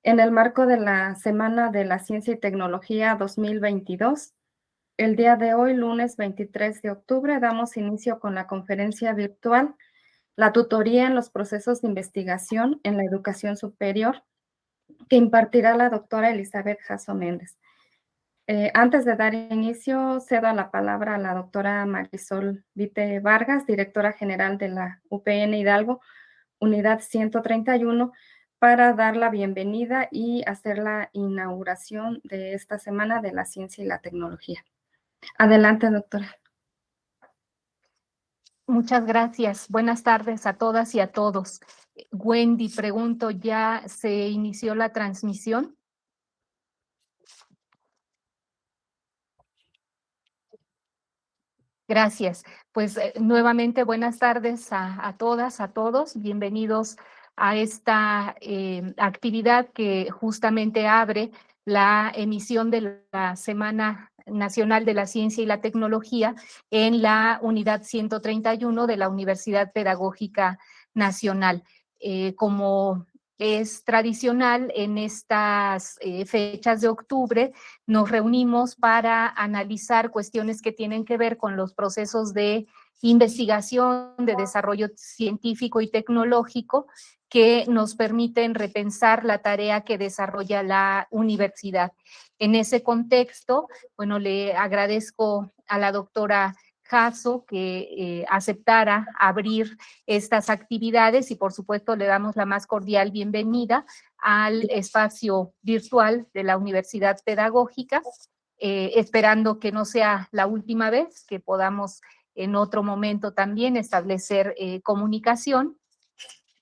En el marco de la Semana de la Ciencia y Tecnología 2022, el día de hoy, lunes 23 de octubre, damos inicio con la conferencia virtual La tutoría en los procesos de investigación en la educación superior, que impartirá la doctora Elizabeth Jasso Méndez. Antes de dar inicio, cedo la palabra a la doctora Marisol Vite Vargas, directora general de la UPN Hidalgo, unidad 131, para dar la bienvenida y hacer la inauguración de esta Semana de la Ciencia y la Tecnología. Adelante, doctora. Muchas gracias. Buenas tardes a todas y a todos. Wendy, pregunto, ¿ya se inició la transmisión? Gracias. Pues nuevamente buenas tardes a todas, a todos. Bienvenidos a esta actividad que justamente abre la emisión de la Semana Nacional de la Ciencia y la Tecnología en la unidad 131 de la Universidad Pedagógica Nacional. Como es tradicional en estas fechas de octubre, nos reunimos para analizar cuestiones que tienen que ver con los procesos de investigación, de desarrollo científico y tecnológico que nos permiten repensar la tarea que desarrolla la universidad. En ese contexto, bueno, le agradezco a la doctora Jasso que aceptara abrir estas actividades y por supuesto le damos la más cordial bienvenida al espacio virtual de la Universidad Pedagógica, esperando que no sea la última vez, que podamos en otro momento también establecer comunicación.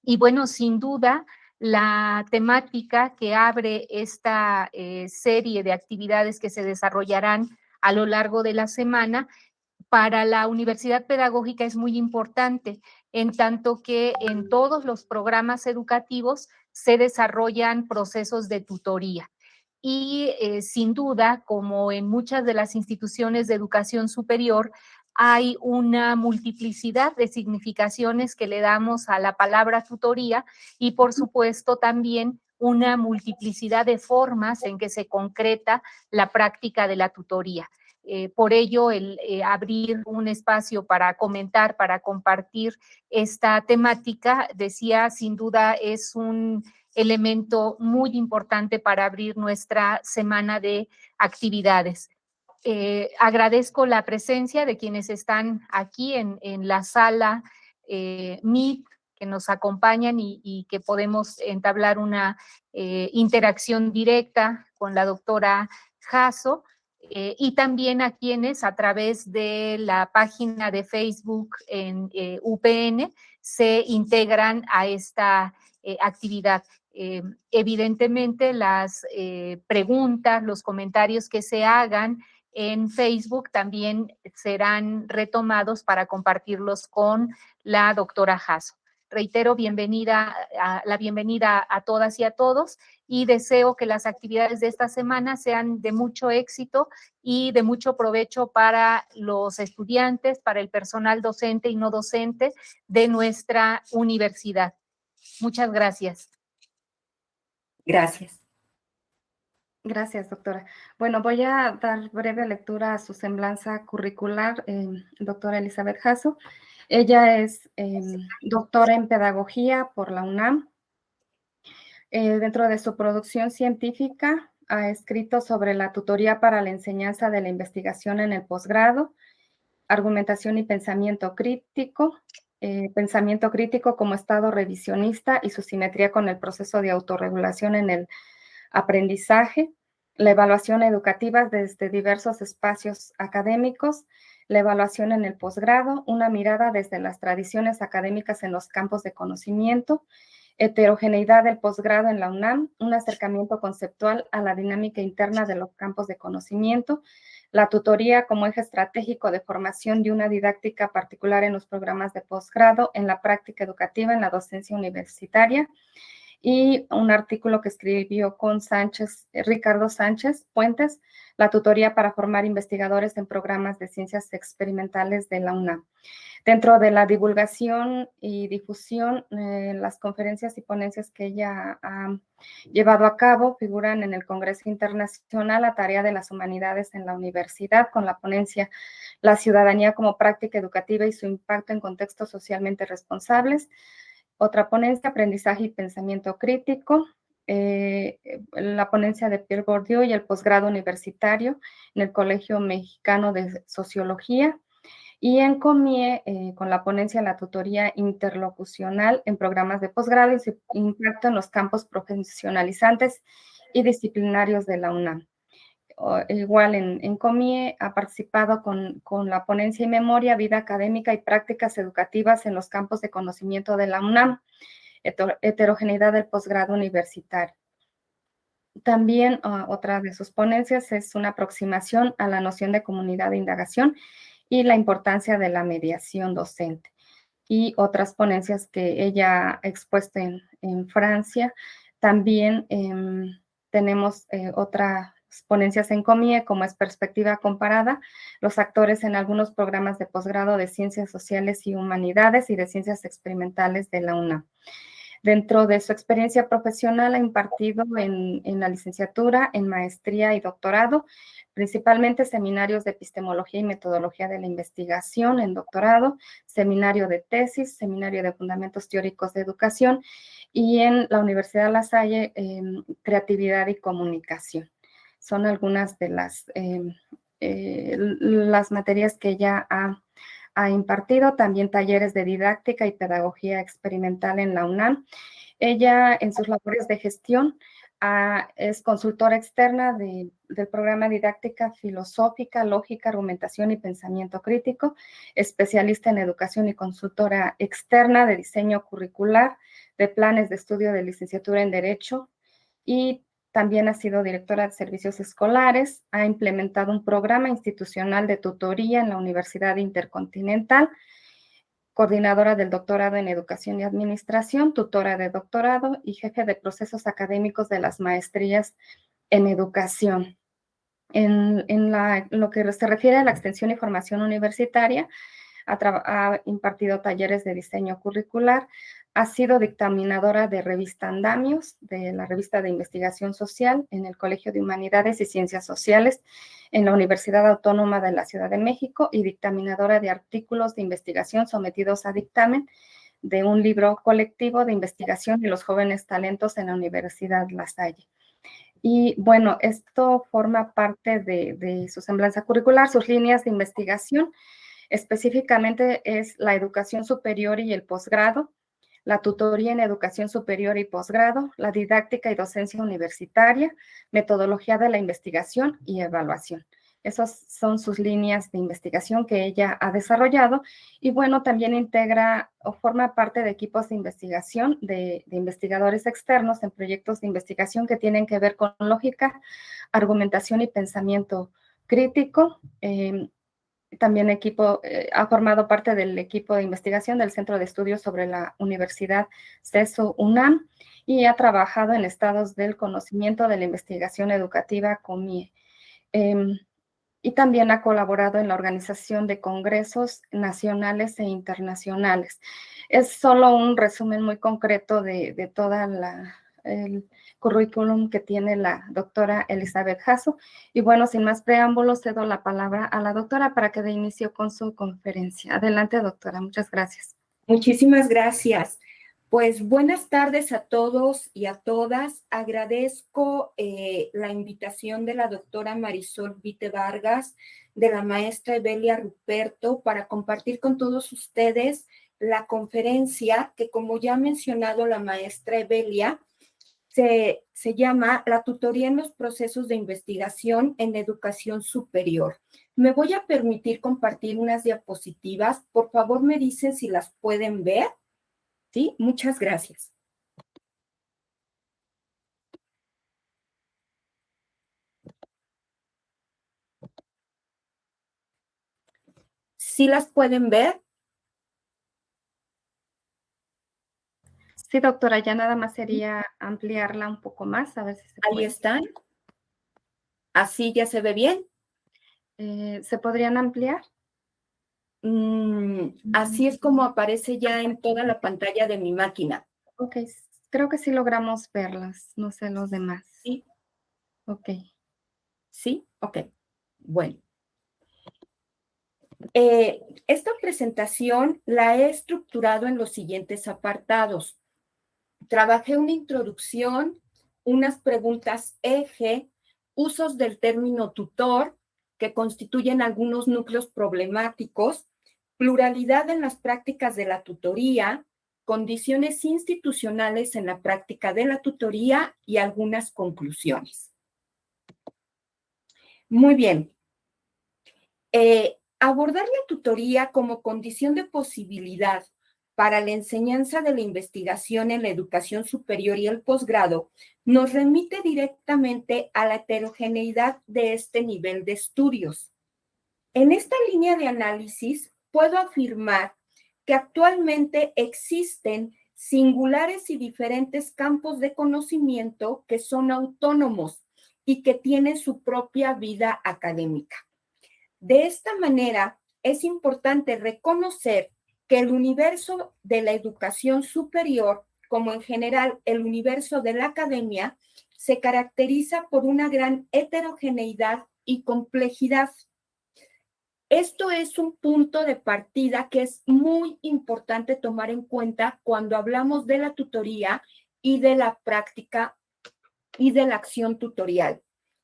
Y bueno, sin duda, la temática que abre esta serie de actividades que se desarrollarán a lo largo de la semana para la Universidad Pedagógica es muy importante, en tanto que en todos los programas educativos se desarrollan procesos de tutoría. Y sin duda, como en muchas de las instituciones de educación superior, hay una multiplicidad de significaciones que le damos a la palabra tutoría y, por supuesto, también una multiplicidad de formas en que se concreta la práctica de la tutoría. Por ello, el abrir un espacio para comentar, para compartir esta temática, decía, sin duda es un elemento muy importante para abrir nuestra semana de actividades. Agradezco la presencia de quienes están aquí en la sala Meet, que nos acompañan y que podemos entablar una interacción directa con la doctora Jasso. Y también a quienes a través de la página de Facebook en UPN se integran a esta actividad. Evidentemente, las preguntas, los comentarios que se hagan en Facebook también serán retomados para compartirlos con la doctora Jasso. Reitero, la bienvenida a todas y a todos y deseo que las actividades de esta semana sean de mucho éxito y de mucho provecho para los estudiantes, para el personal docente y no docente de nuestra universidad. Muchas gracias. Gracias. Gracias, doctora. Bueno, voy a dar breve lectura a su semblanza curricular, doctora Elizabeth Jasso. Ella es doctora en Pedagogía por la UNAM. Dentro de su producción científica, ha escrito sobre la tutoría para la enseñanza de la investigación en el posgrado, argumentación y pensamiento crítico como estado revisionista y su simetría con el proceso de autorregulación en el aprendizaje, la evaluación educativa desde diversos espacios académicos, la evaluación en el posgrado, una mirada desde las tradiciones académicas en los campos de conocimiento, heterogeneidad del posgrado en la UNAM, un acercamiento conceptual a la dinámica interna de los campos de conocimiento, la tutoría como eje estratégico de formación de una didáctica particular en los programas de posgrado, en la práctica educativa, en la docencia universitaria, y un artículo que escribió con Ricardo Sánchez Puentes, la tutoría para formar investigadores en programas de ciencias experimentales de la UNAM. Dentro de la divulgación y difusión, las conferencias y ponencias que ella ha llevado a cabo figuran en el Congreso Internacional La Tarea de las Humanidades en la Universidad, con la ponencia La ciudadanía como práctica educativa y su impacto en contextos socialmente responsables. Otra ponencia, Aprendizaje y Pensamiento Crítico. La ponencia de Pierre Bourdieu y el posgrado universitario en el Colegio Mexicano de Sociología. Y en COMIE, con la ponencia La tutoría interlocucional en programas de posgrado y su impacto en los campos profesionalizantes y disciplinarios de la UNAM. Igual en COMIE ha participado con la ponencia y memoria, vida académica y prácticas educativas en los campos de conocimiento de la UNAM, heterogeneidad del posgrado universitario. También otra de sus ponencias es una aproximación a la noción de comunidad de indagación y la importancia de la mediación docente. Y otras ponencias que ella ha expuesto en Francia. También tenemos otras ponencias en COMIE, como es Perspectiva Comparada, los actores en algunos programas de posgrado de Ciencias Sociales y Humanidades y de Ciencias Experimentales de la UNAM. Dentro de su experiencia profesional ha impartido en la licenciatura, en maestría y doctorado, principalmente seminarios de epistemología y metodología de la investigación en doctorado, seminario de tesis, seminario de fundamentos teóricos de educación y en la Universidad La Salle, creatividad y comunicación. Son algunas de las materias que ella ha impartido, también talleres de didáctica y pedagogía experimental en la UNAM. Ella, en sus labores de gestión, es consultora externa del programa Didáctica Filosófica, Lógica, Argumentación y Pensamiento Crítico, especialista en educación y consultora externa de diseño curricular, de planes de estudio de licenciatura en Derecho, y también ha sido directora de servicios escolares, ha implementado un programa institucional de tutoría en la Universidad Intercontinental, coordinadora del doctorado en Educación y Administración, tutora de doctorado y jefe de procesos académicos de las maestrías en educación. En lo que se refiere a la extensión y formación universitaria, ha impartido talleres de diseño curricular, ha sido dictaminadora de revista Andamios, de la revista de investigación social en el Colegio de Humanidades y Ciencias Sociales en la Universidad Autónoma de la Ciudad de México y dictaminadora de artículos de investigación sometidos a dictamen de un libro colectivo de investigación de los jóvenes talentos en la Universidad La Salle. Y bueno, esto forma parte de su semblanza curricular, sus líneas de investigación. Específicamente es la educación superior y el posgrado, la tutoría en educación superior y posgrado, la didáctica y docencia universitaria, metodología de la investigación y evaluación. Esas son sus líneas de investigación que ella ha desarrollado y bueno, también integra o forma parte de equipos de investigación de investigadores externos en proyectos de investigación que tienen que ver con lógica, argumentación y pensamiento crítico. También ha formado parte del equipo de investigación del Centro de Estudios sobre la Universidad CESU UNAM y ha trabajado en estados del conocimiento de la investigación educativa COMIE. Y también ha colaborado en la organización de congresos nacionales e internacionales. Es solo un resumen muy concreto de toda el currículum que tiene la doctora Elizabeth Jasso. Y bueno, sin más preámbulos, cedo la palabra a la doctora para que dé inicio con su conferencia. Adelante, doctora. Muchas gracias. Muchísimas gracias. Pues buenas tardes a todos y a todas. Agradezco la invitación de la doctora Marisol Vite Vargas, de la maestra Evelia Ruperto, para compartir con todos ustedes la conferencia que, como ya ha mencionado la maestra Evelia, se llama La tutoría en los procesos de investigación en educación superior. Me voy a permitir compartir unas diapositivas. Por favor, me dicen si las pueden ver. ¿Sí? Muchas gracias. ¿Sí las pueden ver? Sí, doctora, ya nada más sería ampliarla un poco más, a ver si se Ahí puede. están. ¿Así ya se ve bien? ¿Se podrían ampliar? Así es como aparece ya en toda la pantalla de mi máquina. Ok, creo que sí logramos verlas, no sé los demás. ¿Sí? Ok. ¿Sí? Ok. Bueno. Esta presentación la he estructurado en los siguientes apartados. Trabajé una introducción, unas preguntas eje, usos del término tutor, que constituyen algunos núcleos problemáticos, pluralidad en las prácticas de la tutoría, condiciones institucionales en la práctica de la tutoría y algunas conclusiones. Muy bien. Abordar la tutoría como condición de posibilidad para la enseñanza de la investigación en la educación superior y el posgrado nos remite directamente a la heterogeneidad de este nivel de estudios. En esta línea de análisis puedo afirmar que actualmente existen singulares y diferentes campos de conocimiento que son autónomos y que tienen su propia vida académica. De esta manera, es importante reconocer que el universo de la educación superior, como en general el universo de la academia, se caracteriza por una gran heterogeneidad y complejidad. Esto es un punto de partida que es muy importante tomar en cuenta cuando hablamos de la tutoría y de la práctica y de la acción tutorial.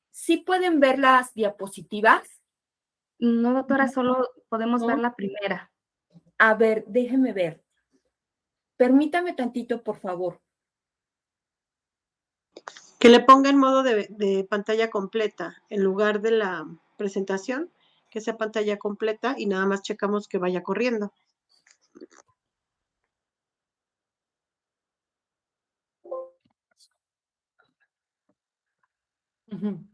¿Sí pueden ver las diapositivas? No, doctora, solo podemos ver ¿No? la primera. A ver, déjeme ver. Permítame tantito, por favor. Que le ponga en modo de pantalla completa en lugar de la presentación, que sea pantalla completa y nada más checamos que vaya corriendo. Uh-huh.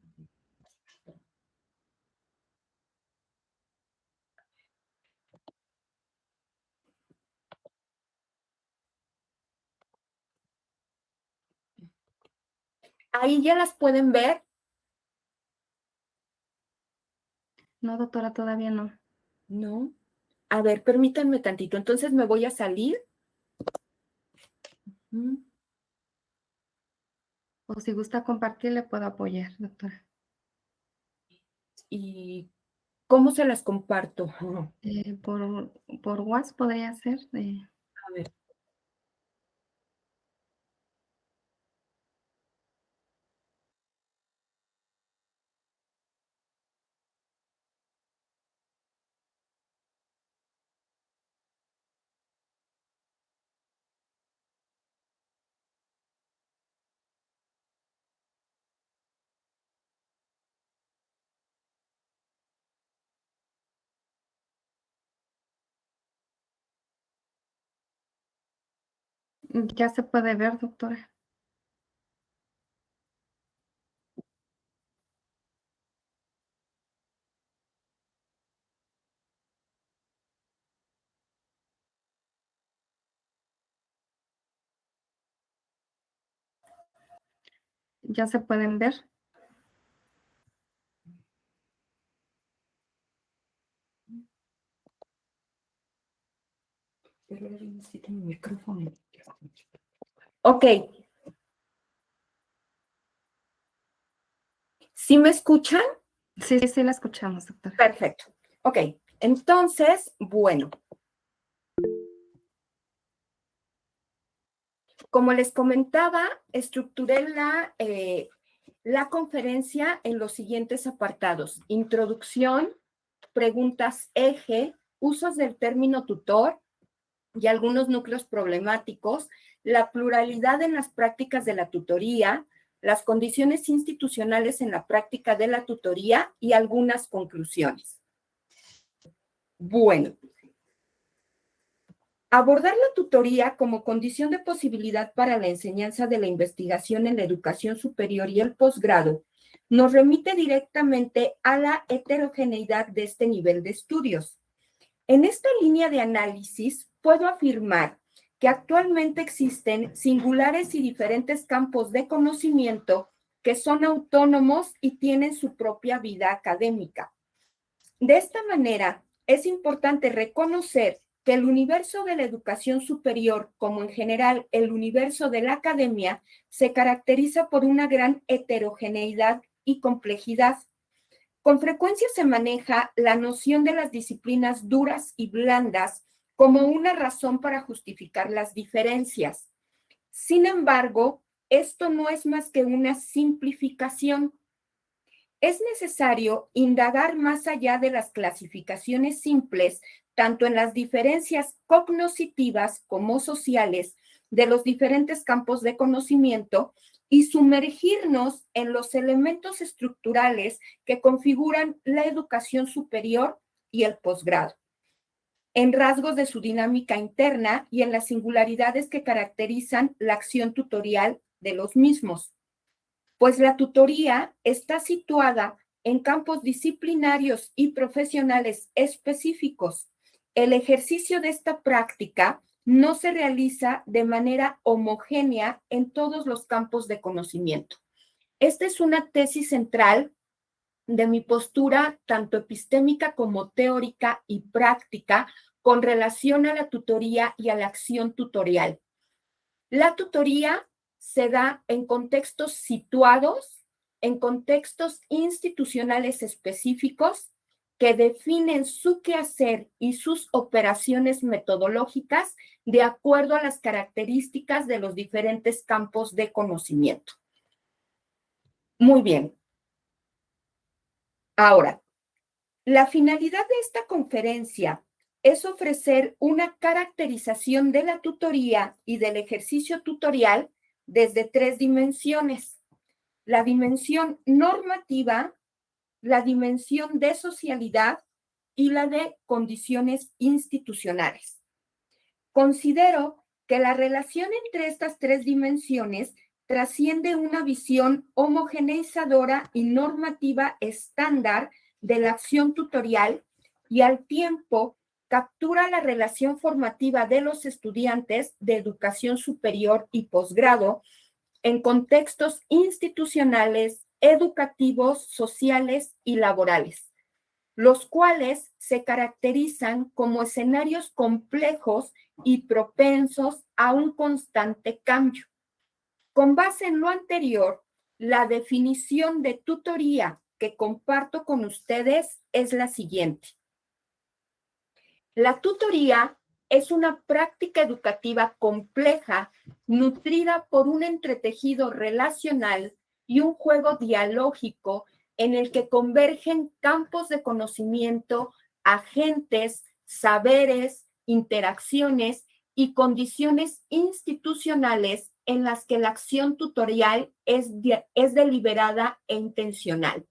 Ahí ya las pueden ver. No, doctora, todavía no. No. A ver, permítanme tantito. Entonces me voy a salir. O si gusta compartir, le puedo apoyar, doctora. ¿Y cómo se las comparto? Por WhatsApp podría ser. A ver. Ya se puede ver, doctora. Ya se pueden ver. Necesito mi micrófono. Ok. ¿Sí me escuchan? Sí, sí, la escuchamos, doctora. Perfecto. Ok. Entonces, bueno. Como les comentaba, estructuré la conferencia en los siguientes apartados: introducción, preguntas eje, usos del término tutor y algunos núcleos problemáticos, la pluralidad en las prácticas de la tutoría, las condiciones institucionales en la práctica de la tutoría y algunas conclusiones. Bueno. Abordar la tutoría como condición de posibilidad para la enseñanza de la investigación en la educación superior y el posgrado nos remite directamente a la heterogeneidad de este nivel de estudios. En esta línea de análisis puedo afirmar que actualmente existen singulares y diferentes campos de conocimiento que son autónomos y tienen su propia vida académica. De esta manera, es importante reconocer que el universo de la educación superior, como en general el universo de la academia, se caracteriza por una gran heterogeneidad y complejidad. Con frecuencia se maneja la noción de las disciplinas duras y blandas como una razón para justificar las diferencias. Sin embargo, esto no es más que una simplificación. Es necesario indagar más allá de las clasificaciones simples, tanto en las diferencias cognitivas como sociales de los diferentes campos de conocimiento y sumergirnos en los elementos estructurales que configuran la educación superior y el posgrado, en rasgos de su dinámica interna y en las singularidades que caracterizan la acción tutorial de los mismos. Pues la tutoría está situada en campos disciplinarios y profesionales específicos. El ejercicio de esta práctica no se realiza de manera homogénea en todos los campos de conocimiento. Esta es una tesis central de mi postura, tanto epistémica como teórica y práctica, con relación a la tutoría y a la acción tutorial. La tutoría se da en contextos situados, en contextos institucionales específicos que definen su quehacer y sus operaciones metodológicas de acuerdo a las características de los diferentes campos de conocimiento. Muy bien. Ahora, la finalidad de esta conferencia es ofrecer una caracterización de la tutoría y del ejercicio tutorial desde 3 dimensiones: la dimensión normativa, la dimensión de socialidad y la de condiciones institucionales. Considero que la relación entre estas 3 dimensiones trasciende una visión homogeneizadora y normativa estándar de la acción tutorial y al tiempo captura la relación formativa de los estudiantes de educación superior y posgrado en contextos institucionales, educativos, sociales y laborales, los cuales se caracterizan como escenarios complejos y propensos a un constante cambio. Con base en lo anterior, la definición de tutoría que comparto con ustedes es la siguiente. La tutoría es una práctica educativa compleja, nutrida por un entretejido relacional y un juego dialógico en el que convergen campos de conocimiento, agentes, saberes, interacciones y condiciones institucionales en las que la acción tutorial es deliberada e intencional.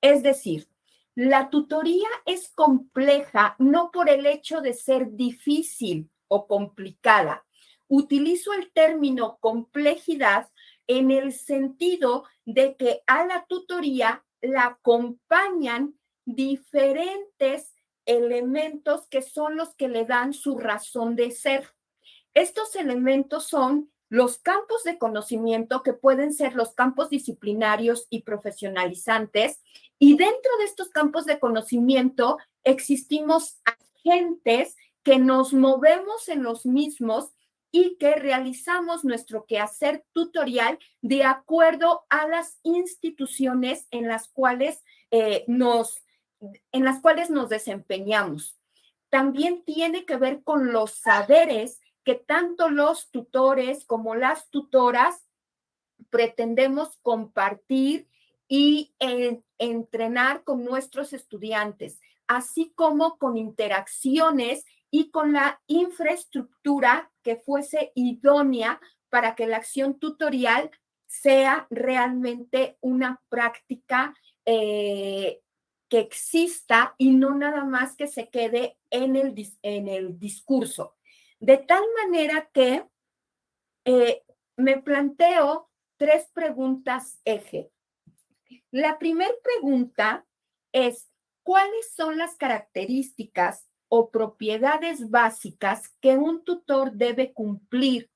Es decir, la tutoría es compleja no por el hecho de ser difícil o complicada. Utilizo el término complejidad en el sentido de que a la tutoría la acompañan diferentes elementos que son los que le dan su razón de ser. Estos elementos son los campos de conocimiento, que pueden ser los campos disciplinarios y profesionalizantes, y dentro de estos campos de conocimiento existimos agentes que nos movemos en los mismos y que realizamos nuestro quehacer tutorial de acuerdo a las instituciones en las cuales nos desempeñamos. También tiene que ver con los saberes que tanto los tutores como las tutoras pretendemos compartir y entrenar con nuestros estudiantes, así como con interacciones y con la infraestructura que fuese idónea para que la acción tutorial sea realmente una práctica que exista y no nada más que se quede en el discurso. De tal manera que me planteo 3 preguntas eje. La primera pregunta es: ¿cuáles son las características o propiedades básicas que un tutor debe cumplir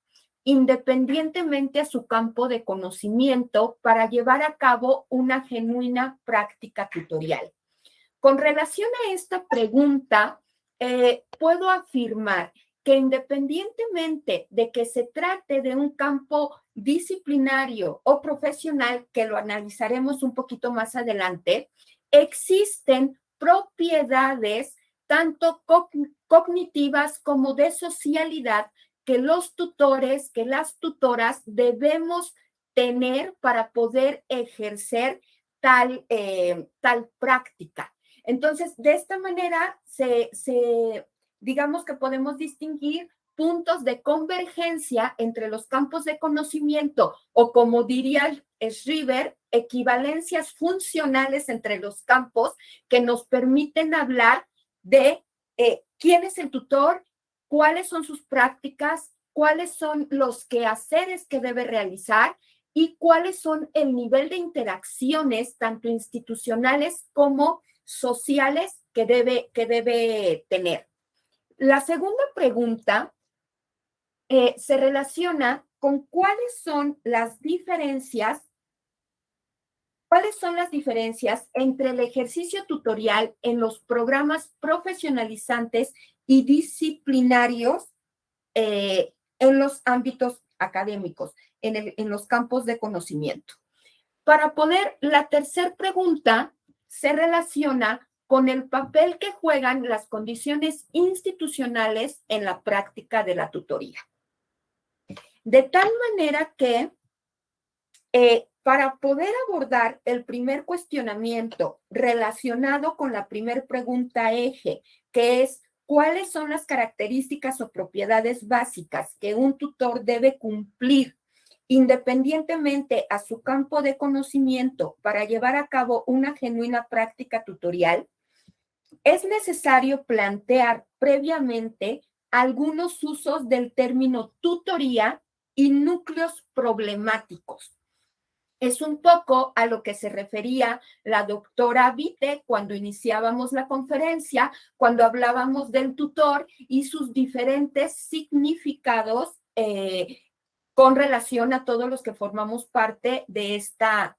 independientemente a su campo de conocimiento para llevar a cabo una genuina práctica tutorial. Con relación a esta pregunta, puedo afirmar que independientemente de que se trate de un campo disciplinario o profesional, que lo analizaremos un poquito más adelante, existen propiedades tanto cognitivas como de socialidad que los tutores, que las tutoras debemos tener para poder ejercer tal práctica. Entonces, de esta manera, digamos que podemos distinguir puntos de convergencia entre los campos de conocimiento o, como diría Schreiber, equivalencias funcionales entre los campos que nos permiten hablar de quién es el tutor, cuáles son sus prácticas, cuáles son los quehaceres que debe realizar y cuáles son el nivel de interacciones, tanto institucionales como sociales, que debe tener. La segunda pregunta se relaciona con cuáles son las diferencias entre el ejercicio tutorial en los programas profesionalizantes y disciplinarios en los ámbitos académicos, en los campos de conocimiento. La tercera pregunta se relaciona con el papel que juegan las condiciones institucionales en la práctica de la tutoría. De tal manera que para poder abordar el primer cuestionamiento relacionado con la primera pregunta eje, que es ¿cuáles son las características o propiedades básicas que un tutor debe cumplir independientemente a su campo de conocimiento para llevar a cabo una genuina práctica tutorial? Es necesario plantear previamente algunos usos del término tutoría y núcleos problemáticos. Es un poco a lo que se refería la doctora Vite cuando iniciábamos la conferencia, cuando hablábamos del tutor y sus diferentes significados con relación a todos los que formamos parte de esta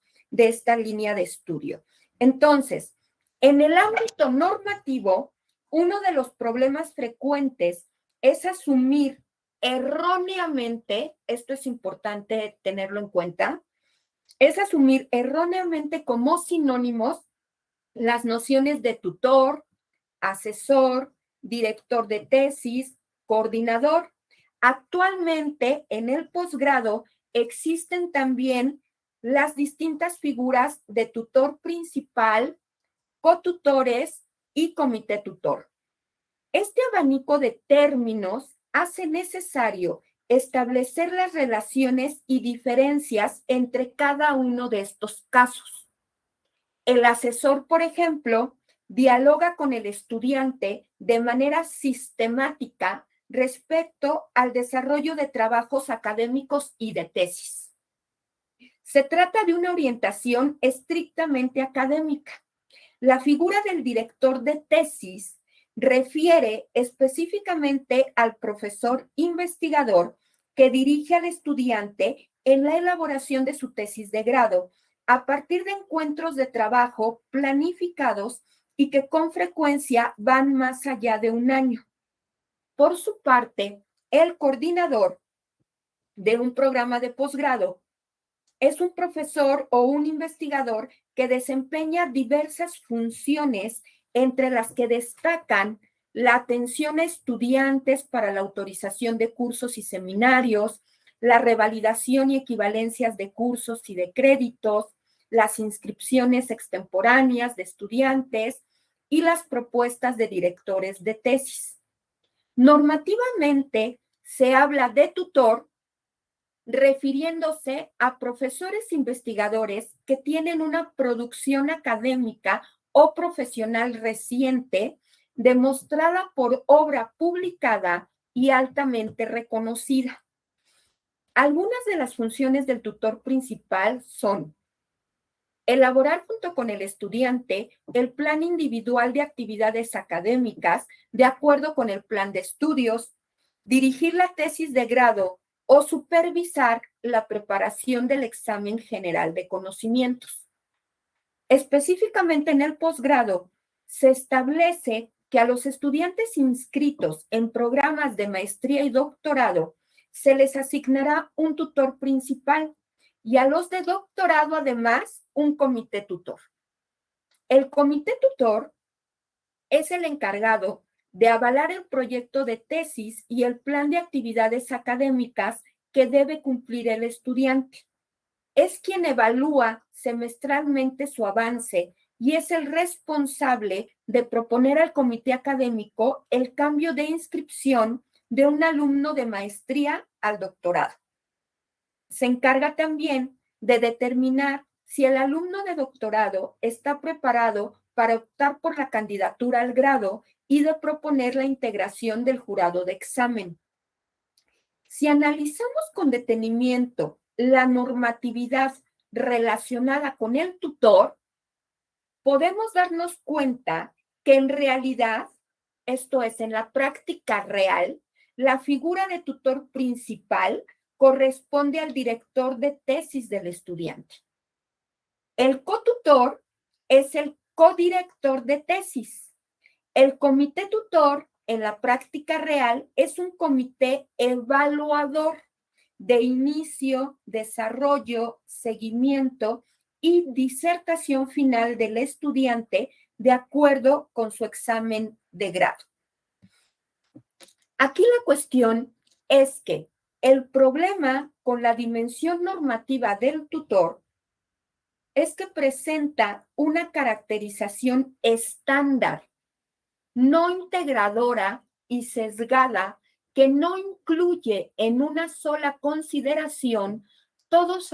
línea de estudio. Entonces, en el ámbito normativo, uno de los problemas frecuentes es asumir erróneamente, esto es importante tenerlo en cuenta, es asumir erróneamente como sinónimos las nociones de tutor, asesor, director de tesis, coordinador. Actualmente, en el posgrado, existen también las distintas figuras de tutor principal, cotutores y comité tutor. Este abanico de términos hace necesario establecer las relaciones y diferencias entre cada uno de estos casos. El asesor, por ejemplo, dialoga con el estudiante de manera sistemática respecto al desarrollo de trabajos académicos y de tesis. Se trata de una orientación estrictamente académica. La figura del director de tesis refiere específicamente al profesor investigador que dirige al estudiante en la elaboración de su tesis de grado a partir de encuentros de trabajo planificados y que con frecuencia van más allá de un año. Por su parte, el coordinador de un programa de posgrado es un profesor o un investigador que desempeña diversas funciones, entre las que destacan la atención a estudiantes para la autorización de cursos y seminarios, la revalidación y equivalencias de cursos y de créditos, las inscripciones extemporáneas de estudiantes y las propuestas de directores de tesis. Normativamente, se habla de tutor refiriéndose a profesores investigadores que tienen una producción académica o profesional reciente demostrada por obra publicada y altamente reconocida. Algunas de las funciones del tutor principal son Elaborar junto con el estudiante el plan individual de actividades académicas de acuerdo con el plan de estudios, dirigir la tesis de grado o supervisar la preparación del examen general de conocimientos. Específicamente en el posgrado, se establece que a los estudiantes inscritos en programas de maestría y doctorado se les asignará un tutor principal y a los de doctorado, además, un comité tutor. El comité tutor es el encargado de avalar el proyecto de tesis y el plan de actividades académicas que debe cumplir el estudiante. Es quien evalúa semestralmente su avance y es el responsable de proponer al comité académico el cambio de inscripción de un alumno de maestría al doctorado. Se encarga también de determinar si el alumno de doctorado está preparado para optar por la candidatura al grado y de proponer la integración del jurado de examen. Si analizamos con detenimiento la normatividad relacionada con el tutor, podemos darnos cuenta que en realidad, esto es, en la práctica real, la figura de tutor principal corresponde al director de tesis del estudiante. El cotutor es el codirector de tesis. El comité tutor, en la práctica real, es un comité evaluador de inicio, desarrollo, seguimiento y disertación final del estudiante de acuerdo con su examen de grado. Aquí la cuestión es que el problema con la dimensión normativa del tutor es que presenta una caracterización estándar, no integradora y sesgada, que no incluye en una sola consideración todos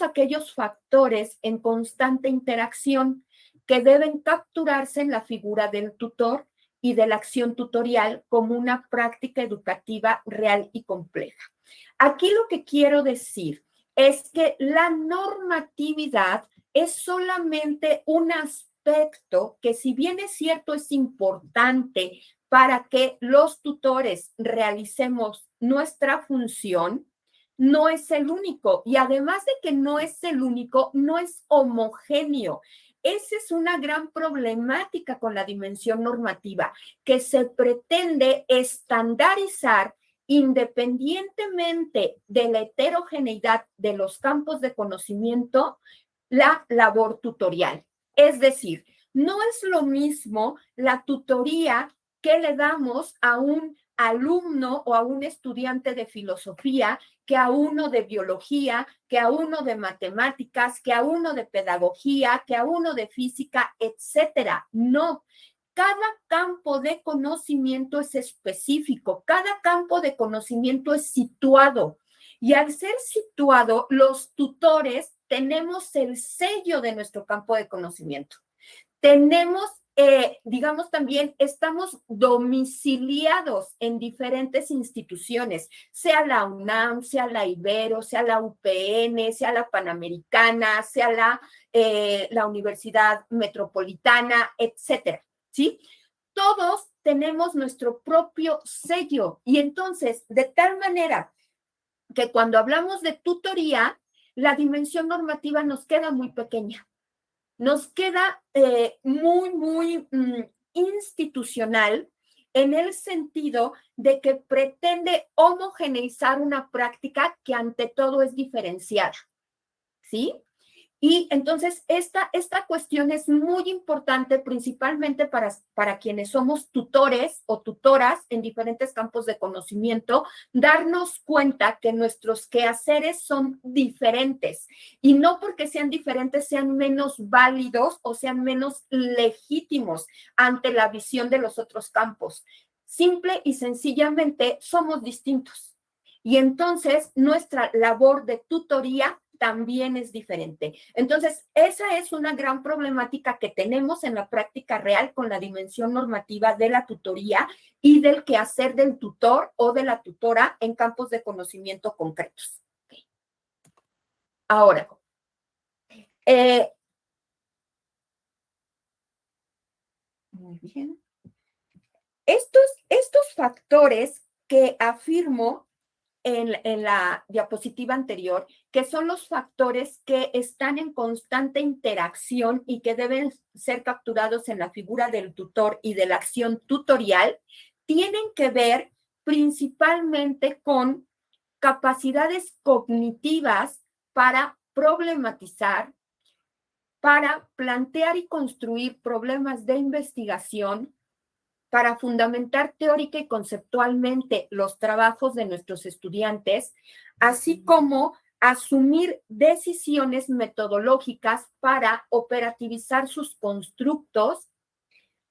aquellos factores en constante interacción que deben capturarse en la figura del tutor y de la acción tutorial como una práctica educativa real y compleja. Aquí lo que quiero decir es que la normatividad es solamente un aspecto que, si bien es cierto, es importante para que los tutores realicemos nuestra función, no es el único. Y además de que no es el único, no es homogéneo. Esa es una gran problemática con la dimensión normativa, que se pretende estandarizar independientemente de la heterogeneidad de los campos de conocimiento, la labor tutorial. Es decir, no es lo mismo la tutoría que le damos a un alumno o a un estudiante de filosofía que a uno de biología, que a uno de matemáticas, que a uno de pedagogía, que a uno de física, etcétera. No. Cada campo de conocimiento es específico, cada campo de conocimiento es situado. Y al ser situado, los tutores tenemos el sello de nuestro campo de conocimiento. Tenemos, digamos también, estamos domiciliados en diferentes instituciones, sea la UNAM, sea la Ibero, sea la UPN, sea la Panamericana, sea la Universidad Metropolitana, etcétera, ¿sí? Todos tenemos nuestro propio sello y entonces, de tal manera que cuando hablamos de tutoría, la dimensión normativa nos queda muy pequeña. Nos queda muy institucional en el sentido de que pretende homogeneizar una práctica que ante todo es diferenciada, ¿sí? Y entonces esta cuestión es muy importante principalmente para quienes somos tutores o tutoras en diferentes campos de conocimiento, darnos cuenta que nuestros quehaceres son diferentes y no porque sean diferentes sean menos válidos o sean menos legítimos ante la visión de los otros campos. Simple y sencillamente somos distintos. Y entonces nuestra labor de tutoría también es diferente. Entonces, esa es una gran problemática que tenemos en la práctica real con la dimensión normativa de la tutoría y del quehacer del tutor o de la tutora en campos de conocimiento concretos. Ahora, bien. Estos factores que afirmo en la diapositiva anterior, que son los factores que están en constante interacción y que deben ser capturados en la figura del tutor y de la acción tutorial, tienen que ver principalmente con capacidades cognitivas para problematizar, para plantear y construir problemas de investigación, para fundamentar teórica y conceptualmente los trabajos de nuestros estudiantes, así como asumir decisiones metodológicas para operativizar sus constructos,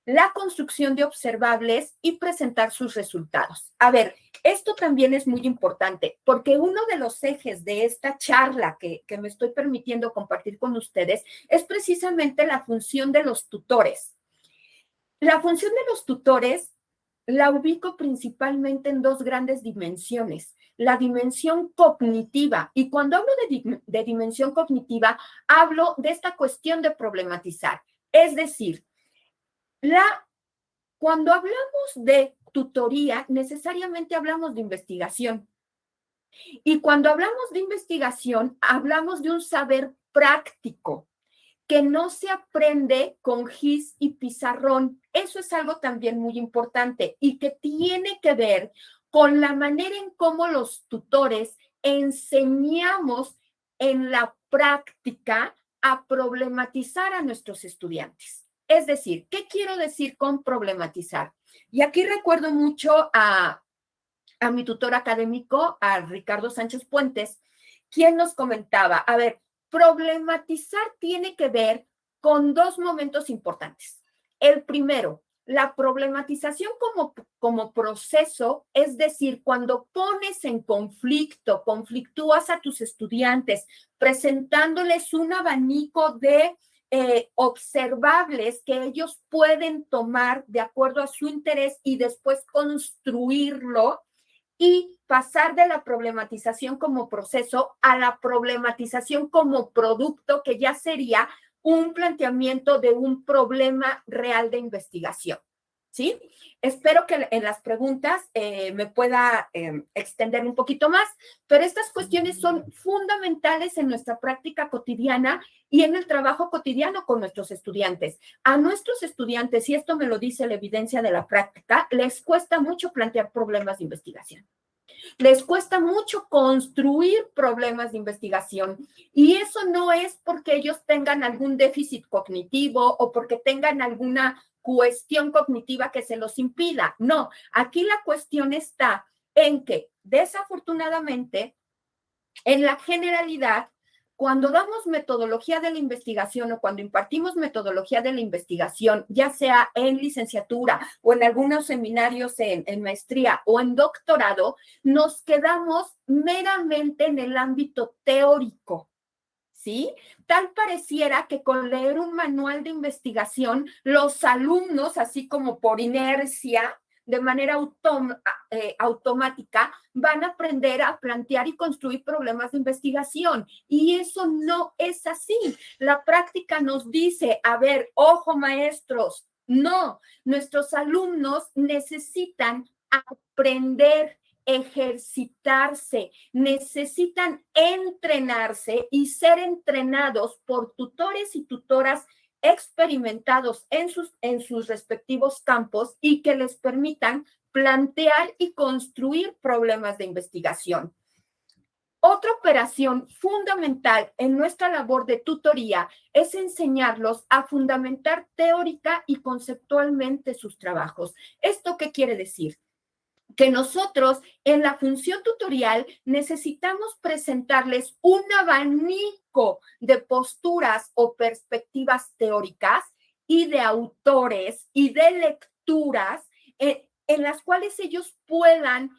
la construcción de observables y presentar sus resultados. A ver, esto también es muy importante porque uno de los ejes de esta charla que me estoy permitiendo compartir con ustedes es precisamente la función de los tutores. La función de los tutores la ubico principalmente en dos grandes dimensiones. La dimensión cognitiva, y cuando hablo de dimensión cognitiva, hablo de esta cuestión de problematizar. Es decir, cuando hablamos de tutoría, necesariamente hablamos de investigación. Y cuando hablamos de investigación, hablamos de un saber práctico que no se aprende con gis y pizarrón. Eso es algo también muy importante y que tiene que ver con la manera en cómo los tutores enseñamos en la práctica a problematizar a nuestros estudiantes. Es decir, ¿qué quiero decir con problematizar? Y aquí recuerdo mucho a mi tutor académico, a Ricardo Sánchez Puentes, quien nos comentaba, a ver, problematizar tiene que ver con dos momentos importantes. El primero, la problematización como proceso, es decir, cuando pones en conflicto, conflictúas a tus estudiantes, presentándoles un abanico de observables que ellos pueden tomar de acuerdo a su interés y después construirlo y pasar de la problematización como proceso a la problematización como producto, que ya sería un planteamiento de un problema real de investigación. ¿Sí? Espero que en las preguntas me pueda extender un poquito más, pero estas cuestiones son fundamentales en nuestra práctica cotidiana y en el trabajo cotidiano con nuestros estudiantes. A nuestros estudiantes, y esto me lo dice la evidencia de la práctica, les cuesta mucho plantear problemas de investigación. Les cuesta mucho construir problemas de investigación y eso no es porque ellos tengan algún déficit cognitivo o porque tengan alguna cuestión cognitiva que se los impida. No, aquí la cuestión está en que desafortunadamente en la generalidad, cuando damos metodología de la investigación o cuando impartimos metodología de la investigación, ya sea en licenciatura o en algunos seminarios en maestría o en doctorado, nos quedamos meramente en el ámbito teórico, ¿sí? Tal pareciera que con leer un manual de investigación, los alumnos, así como por inercia, de manera automática, van a aprender a plantear y construir problemas de investigación. Y eso no es así. La práctica nos dice, a ver, ojo maestros, no, nuestros alumnos necesitan aprender, ejercitarse, necesitan entrenarse y ser entrenados por tutores y tutoras experimentados en sus respectivos campos y que les permitan plantear y construir problemas de investigación. Otra operación fundamental en nuestra labor de tutoría es enseñarlos a fundamentar teórica y conceptualmente sus trabajos. ¿Esto qué quiere decir? Que nosotros en la función tutorial necesitamos presentarles un abanico de posturas o perspectivas teóricas y de autores y de lecturas en las cuales ellos puedan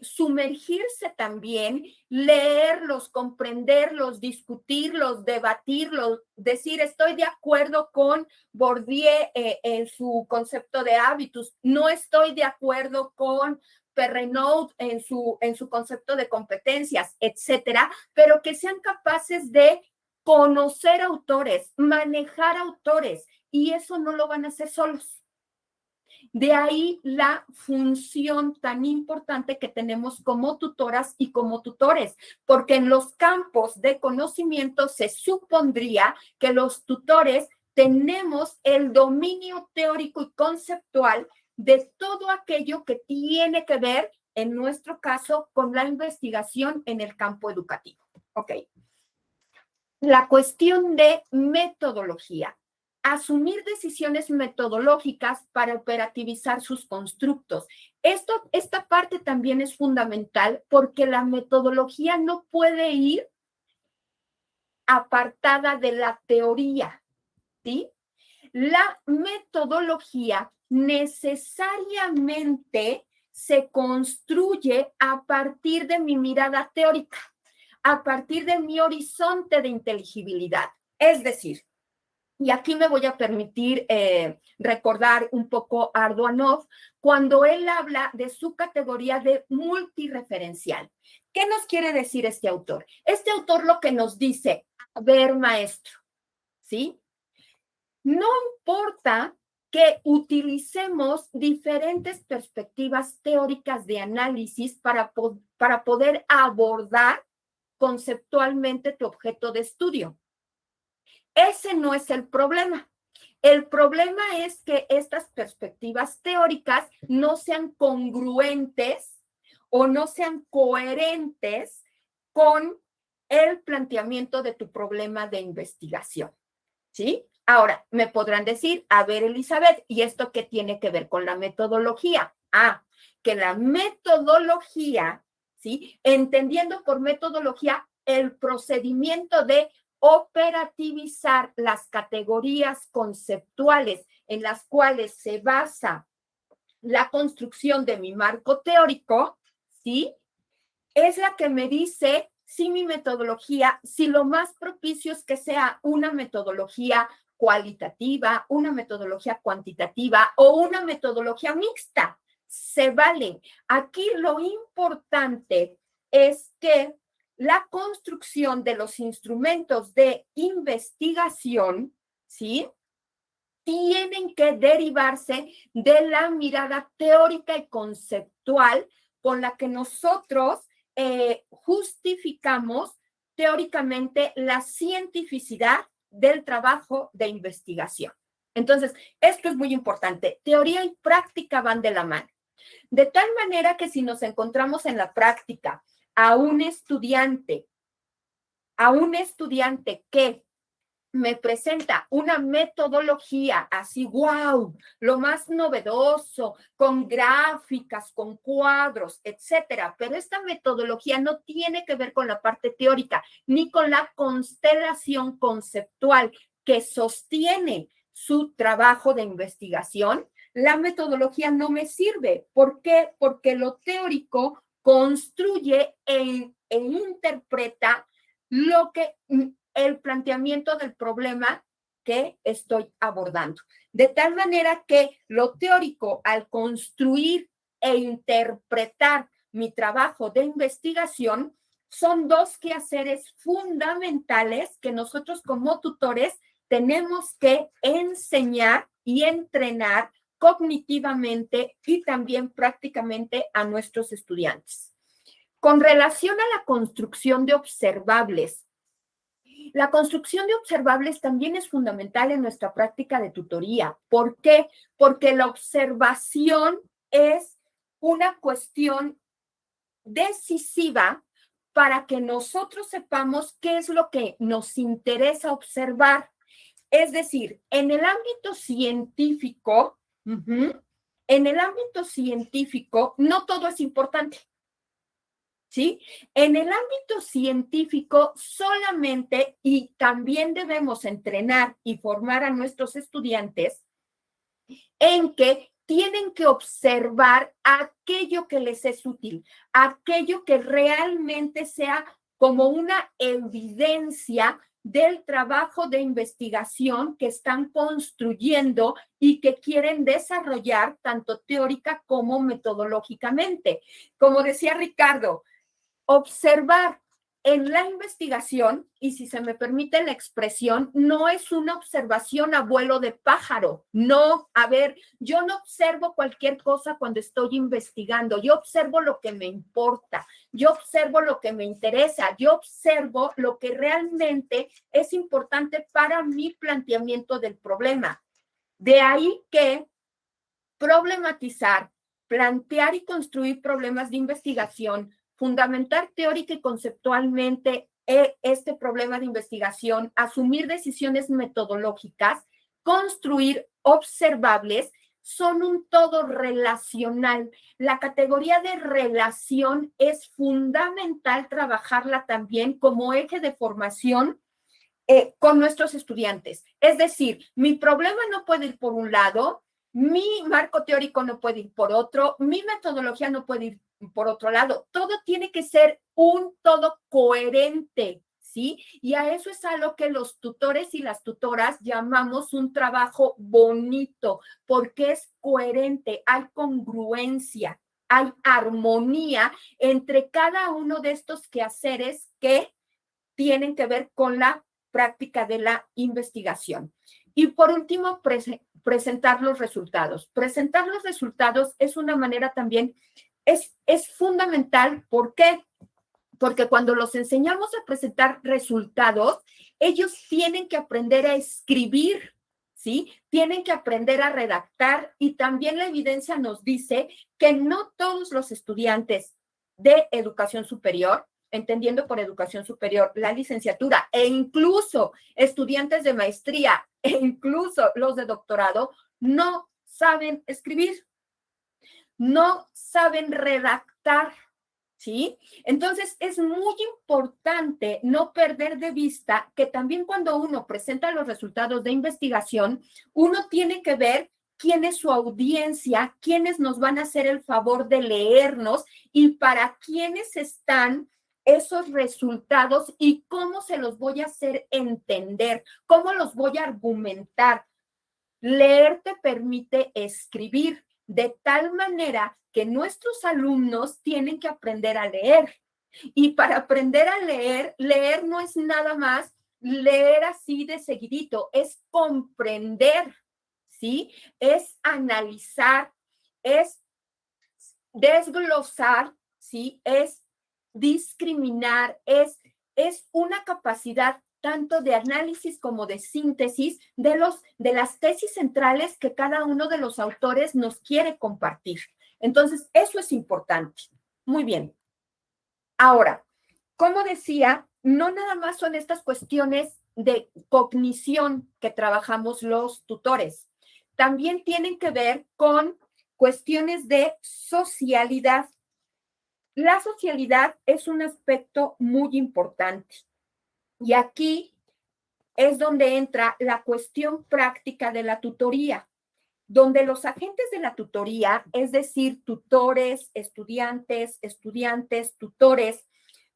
sumergirse también, leerlos, comprenderlos, discutirlos, debatirlos, decir estoy de acuerdo con Bourdieu en su concepto de hábitos, no estoy de acuerdo con Perrenaud en su concepto de competencias, etcétera, pero que sean capaces de conocer autores, manejar autores, y eso no lo van a hacer solos. De ahí la función tan importante que tenemos como tutoras y como tutores, porque en los campos de conocimiento se supondría que los tutores tenemos el dominio teórico y conceptual de todo aquello que tiene que ver, en nuestro caso, con la investigación en el campo educativo. Ok. La cuestión de metodología. Asumir decisiones metodológicas para operativizar sus constructos. Esta parte también es fundamental porque la metodología no puede ir apartada de la teoría, ¿sí? La metodología necesariamente se construye a partir de mi mirada teórica, a partir de mi horizonte de inteligibilidad. Es decir, y aquí me voy a permitir recordar un poco a Arduanov cuando él habla de su categoría de multireferencial. ¿Qué nos quiere decir este autor? Este autor lo que nos dice, a ver, maestro, ¿sí? No importa que utilicemos diferentes perspectivas teóricas de análisis para poder abordar conceptualmente tu objeto de estudio. Ese no es el problema. El problema es que estas perspectivas teóricas no sean congruentes o no sean coherentes con el planteamiento de tu problema de investigación, ¿sí? Ahora, me podrán decir, a ver, Elizabeth, ¿y esto qué tiene que ver con la metodología? Que la metodología, ¿sí? Entendiendo por metodología el procedimiento de operativizar las categorías conceptuales en las cuales se basa la construcción de mi marco teórico, ¿sí? Es la que me dice si mi metodología, si lo más propicio es que sea una metodología cualitativa, una metodología cuantitativa o una metodología mixta. Se valen. Aquí lo importante es que la construcción de los instrumentos de investigación, ¿sí? Tienen que derivarse de la mirada teórica y conceptual con la que nosotros justificamos teóricamente la cientificidad del trabajo de investigación. Entonces, esto es muy importante. Teoría y práctica van de la mano. De tal manera que si nos encontramos en la práctica a un estudiante que me presenta una metodología así, wow, lo más novedoso, con gráficas, con cuadros, etcétera. Pero esta metodología no tiene que ver con la parte teórica, ni con la constelación conceptual que sostiene su trabajo de investigación. La metodología no me sirve. ¿Por qué? Porque lo teórico construye e interpreta lo que el planteamiento del problema que estoy abordando. De tal manera que lo teórico, al construir e interpretar mi trabajo de investigación, son dos quehaceres fundamentales que nosotros como tutores tenemos que enseñar y entrenar cognitivamente y también prácticamente a nuestros estudiantes. Con relación a la construcción de observables, la construcción de observables también es fundamental en nuestra práctica de tutoría. ¿Por qué? Porque la observación es una cuestión decisiva para que nosotros sepamos qué es lo que nos interesa observar. Es decir, en el ámbito científico, no todo es importante. ¿Sí? En el ámbito científico solamente, y también debemos entrenar y formar a nuestros estudiantes en que tienen que observar aquello que les es útil, aquello que realmente sea como una evidencia del trabajo de investigación que están construyendo y que quieren desarrollar tanto teórica como metodológicamente. Como decía Ricardo, observar en la investigación, y si se me permite la expresión, no es una observación a vuelo de pájaro. No, a ver, yo no observo cualquier cosa cuando estoy investigando. Yo observo lo que me importa, yo observo lo que me interesa, yo observo lo que realmente es importante para mi planteamiento del problema. De ahí que problematizar, plantear y construir problemas de investigación, fundamentar teórica y conceptualmente este problema de investigación, asumir decisiones metodológicas, construir observables, son un todo relacional. La categoría de relación es fundamental trabajarla también como eje de formación con nuestros estudiantes. Es decir, mi problema no puede ir por un lado, mi marco teórico no puede ir por otro, mi metodología no puede ir por otro lado. Todo tiene que ser un todo coherente, ¿sí? Y a eso es a lo que los tutores y las tutoras llamamos un trabajo bonito, porque es coherente, hay congruencia, hay armonía entre cada uno de estos quehaceres que tienen que ver con la práctica de la investigación. Y por último, presentar los resultados. Presentar los resultados es una manera también, es fundamental. ¿Por qué? Porque cuando los enseñamos a presentar resultados, ellos tienen que aprender a escribir, ¿sí? Tienen que aprender a redactar, y también la evidencia nos dice que no todos los estudiantes de educación superior, entendiendo por educación superior la licenciatura, e incluso estudiantes de maestría, e incluso los de doctorado, no saben escribir, no saben redactar, ¿sí? Entonces, es muy importante no perder de vista que también cuando uno presenta los resultados de investigación, uno tiene que ver quién es su audiencia, quiénes nos van a hacer el favor de leernos y para quiénes están esos resultados y cómo se los voy a hacer entender, cómo los voy a argumentar. Leer te permite escribir de tal manera que nuestros alumnos tienen que aprender a leer. Y para aprender a leer, leer no es nada más leer así de seguidito, es comprender, ¿sí? Es analizar, es desglosar, ¿sí? Es discriminar, es una capacidad tanto de análisis como de síntesis de las tesis centrales que cada uno de los autores nos quiere compartir. Entonces, eso es importante. Muy bien. Ahora, como decía, no nada más son estas cuestiones de cognición que trabajamos los tutores. También tienen que ver con cuestiones de socialidad. La socialidad es un aspecto muy importante. Y aquí es donde entra la cuestión práctica de la tutoría, donde los agentes de la tutoría, es decir, tutores, estudiantes, tutores,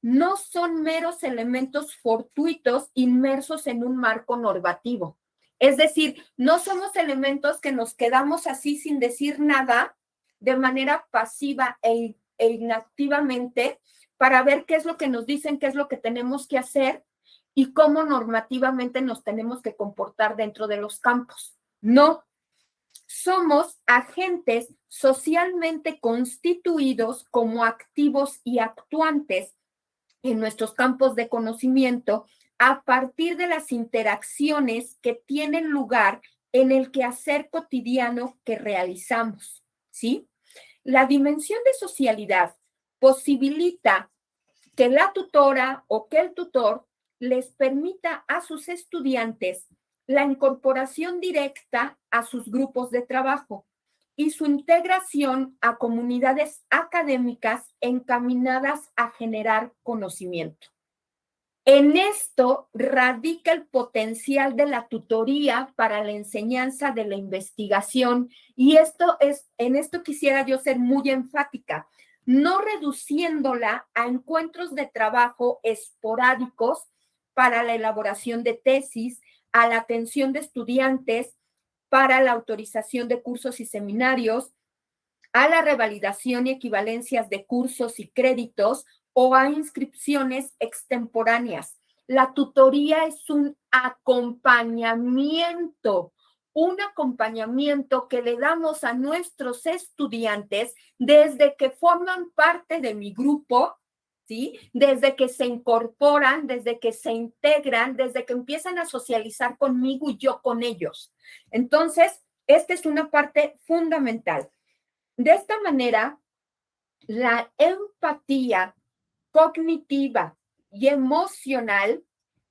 no son meros elementos fortuitos inmersos en un marco normativo. Es decir, no somos elementos que nos quedamos así sin decir nada de manera pasiva e inactivamente para ver qué es lo que nos dicen, qué es lo que tenemos que hacer y cómo normativamente nos tenemos que comportar dentro de los campos. No, somos agentes socialmente constituidos como activos y actuantes en nuestros campos de conocimiento a partir de las interacciones que tienen lugar en el quehacer cotidiano que realizamos, ¿sí? La dimensión de socialidad posibilita que la tutora o que el tutor les permita a sus estudiantes la incorporación directa a sus grupos de trabajo y su integración a comunidades académicas encaminadas a generar conocimiento. En esto radica el potencial de la tutoría para la enseñanza de la investigación, y en esto quisiera yo ser muy enfática, no reduciéndola a encuentros de trabajo esporádicos para la elaboración de tesis, a la atención de estudiantes, para la autorización de cursos y seminarios, a la revalidación y equivalencias de cursos y créditos, o a inscripciones extemporáneas. La tutoría es un acompañamiento que le damos a nuestros estudiantes desde que forman parte de mi grupo, ¿sí? Desde que se incorporan, desde que se integran, desde que empiezan a socializar conmigo y yo con ellos. Entonces, esta es una parte fundamental. De esta manera, la empatía cognitiva y emocional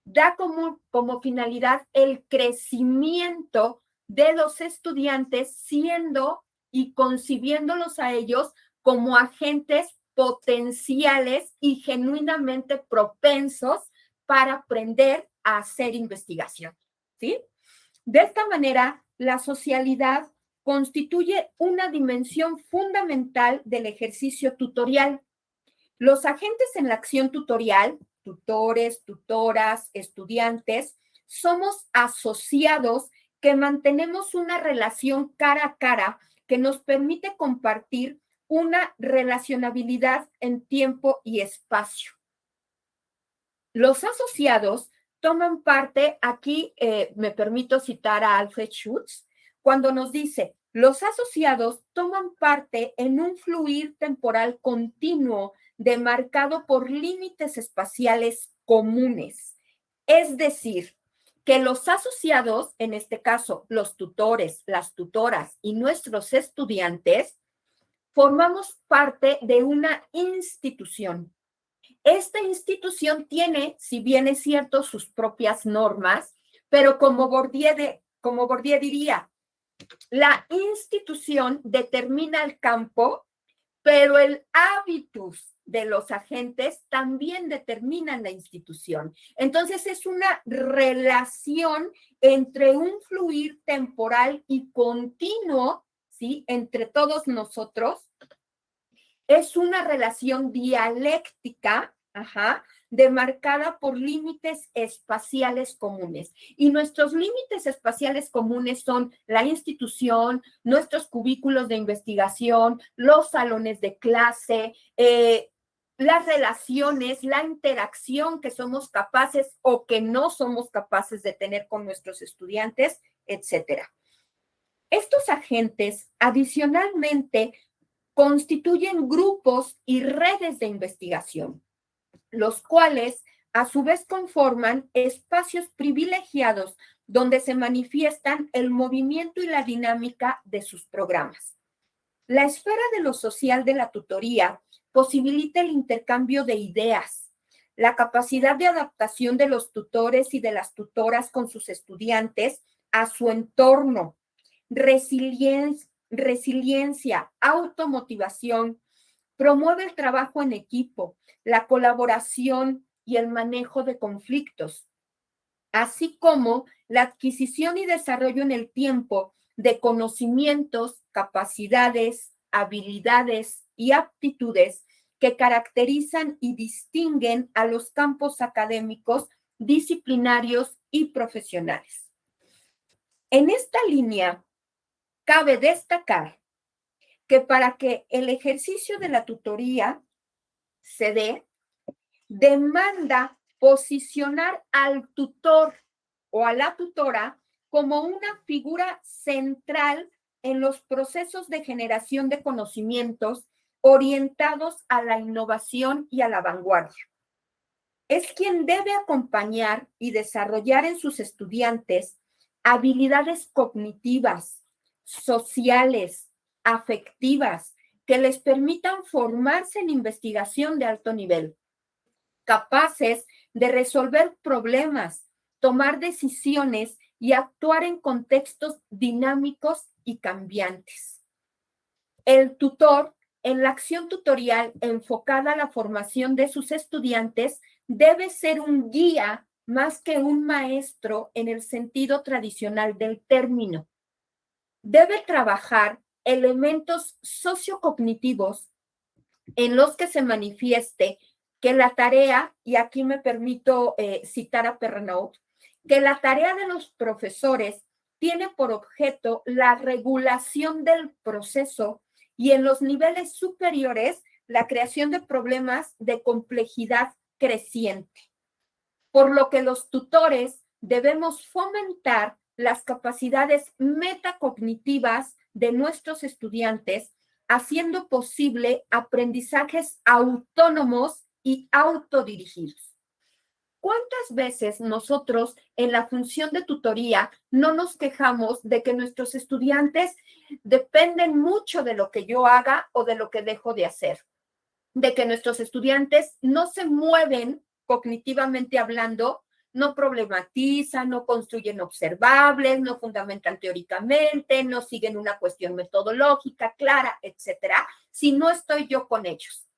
da como finalidad el crecimiento de los estudiantes, siendo y concibiéndolos a ellos como agentes potenciales y genuinamente propensos para aprender a hacer investigación, ¿sí? De esta manera, la socialidad constituye una dimensión fundamental del ejercicio tutorial. Los agentes en la acción tutorial, tutores, tutoras, estudiantes, somos asociados que mantenemos una relación cara a cara que nos permite compartir una relacionabilidad en tiempo y espacio. Los asociados toman parte, aquí me permito citar a Alfred Schutz, cuando nos dice, los asociados toman parte en un fluir temporal continuo demarcado por límites espaciales comunes. Es decir, que los asociados, en este caso los tutores, las tutoras y nuestros estudiantes, formamos parte de una institución. Esta institución tiene, si bien es cierto, sus propias normas, pero como Bourdieu diría, la institución determina el campo, pero el hábitus de los agentes también determinan la institución. Entonces, es una relación entre un fluir temporal y continuo, ¿sí? Entre todos nosotros. Es una relación dialéctica, demarcada por límites espaciales comunes. Y nuestros límites espaciales comunes son la institución, nuestros cubículos de investigación, los salones de clase, las relaciones, la interacción que somos capaces o que no somos capaces de tener con nuestros estudiantes, etcétera. Estos agentes, adicionalmente, constituyen grupos y redes de investigación, los cuales a su vez conforman espacios privilegiados donde se manifiestan el movimiento y la dinámica de sus programas. La esfera de lo social de la tutoría posibilita el intercambio de ideas, la capacidad de adaptación de los tutores y de las tutoras con sus estudiantes a su entorno, resiliencia, automotivación, promueve el trabajo en equipo, la colaboración y el manejo de conflictos, así como la adquisición y desarrollo en el tiempo de conocimientos, capacidades, habilidades y aptitudes que caracterizan y distinguen a los campos académicos, disciplinarios y profesionales. En esta línea, cabe destacar que para que el ejercicio de la tutoría se dé, demanda posicionar al tutor o a la tutora como una figura central en los procesos de generación de conocimientos orientados a la innovación y a la vanguardia. Es quien debe acompañar y desarrollar en sus estudiantes habilidades cognitivas, sociales, afectivas, que les permitan formarse en investigación de alto nivel, capaces de resolver problemas, tomar decisiones y actuar en contextos dinámicos y cambiantes. El tutor, en la acción tutorial enfocada a la formación de sus estudiantes, debe ser un guía más que un maestro en el sentido tradicional del término. Debe trabajar elementos sociocognitivos en los que se manifieste que la tarea, y aquí me permito citar a Pernaut, que la tarea de los profesores tiene por objeto la regulación del proceso y en los niveles superiores la creación de problemas de complejidad creciente, por lo que los tutores debemos fomentar las capacidades metacognitivas de nuestros estudiantes, haciendo posible aprendizajes autónomos y autodirigidos. ¿Cuántas veces nosotros en la función de tutoría no nos quejamos de que nuestros estudiantes dependen mucho de lo que yo haga o de lo que dejo de hacer? De que nuestros estudiantes no se mueven cognitivamente hablando, no problematizan, no construyen observables, no fundamentan teóricamente, no siguen una cuestión metodológica clara, etcétera, si no estoy yo con ellos.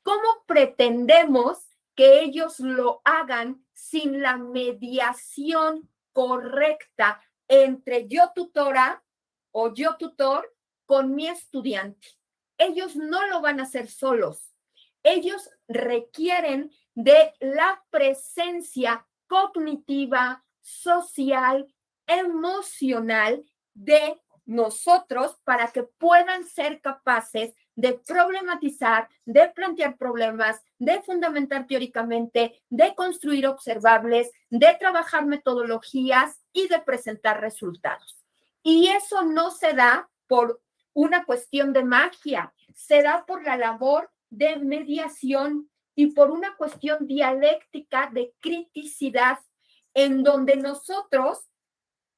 ¿Cómo pretendemos que ellos lo hagan sin la mediación correcta entre yo tutora o yo tutor con mi estudiante? Ellos no lo van a hacer solos. Ellos requieren de la presencia cognitiva, social, emocional de nosotros para que puedan ser capaces de problematizar, de plantear problemas, de fundamentar teóricamente, de construir observables, de trabajar metodologías y de presentar resultados. Y eso no se da por una cuestión de magia, se da por la labor de mediación y por una cuestión dialéctica de criticidad, en donde nosotros,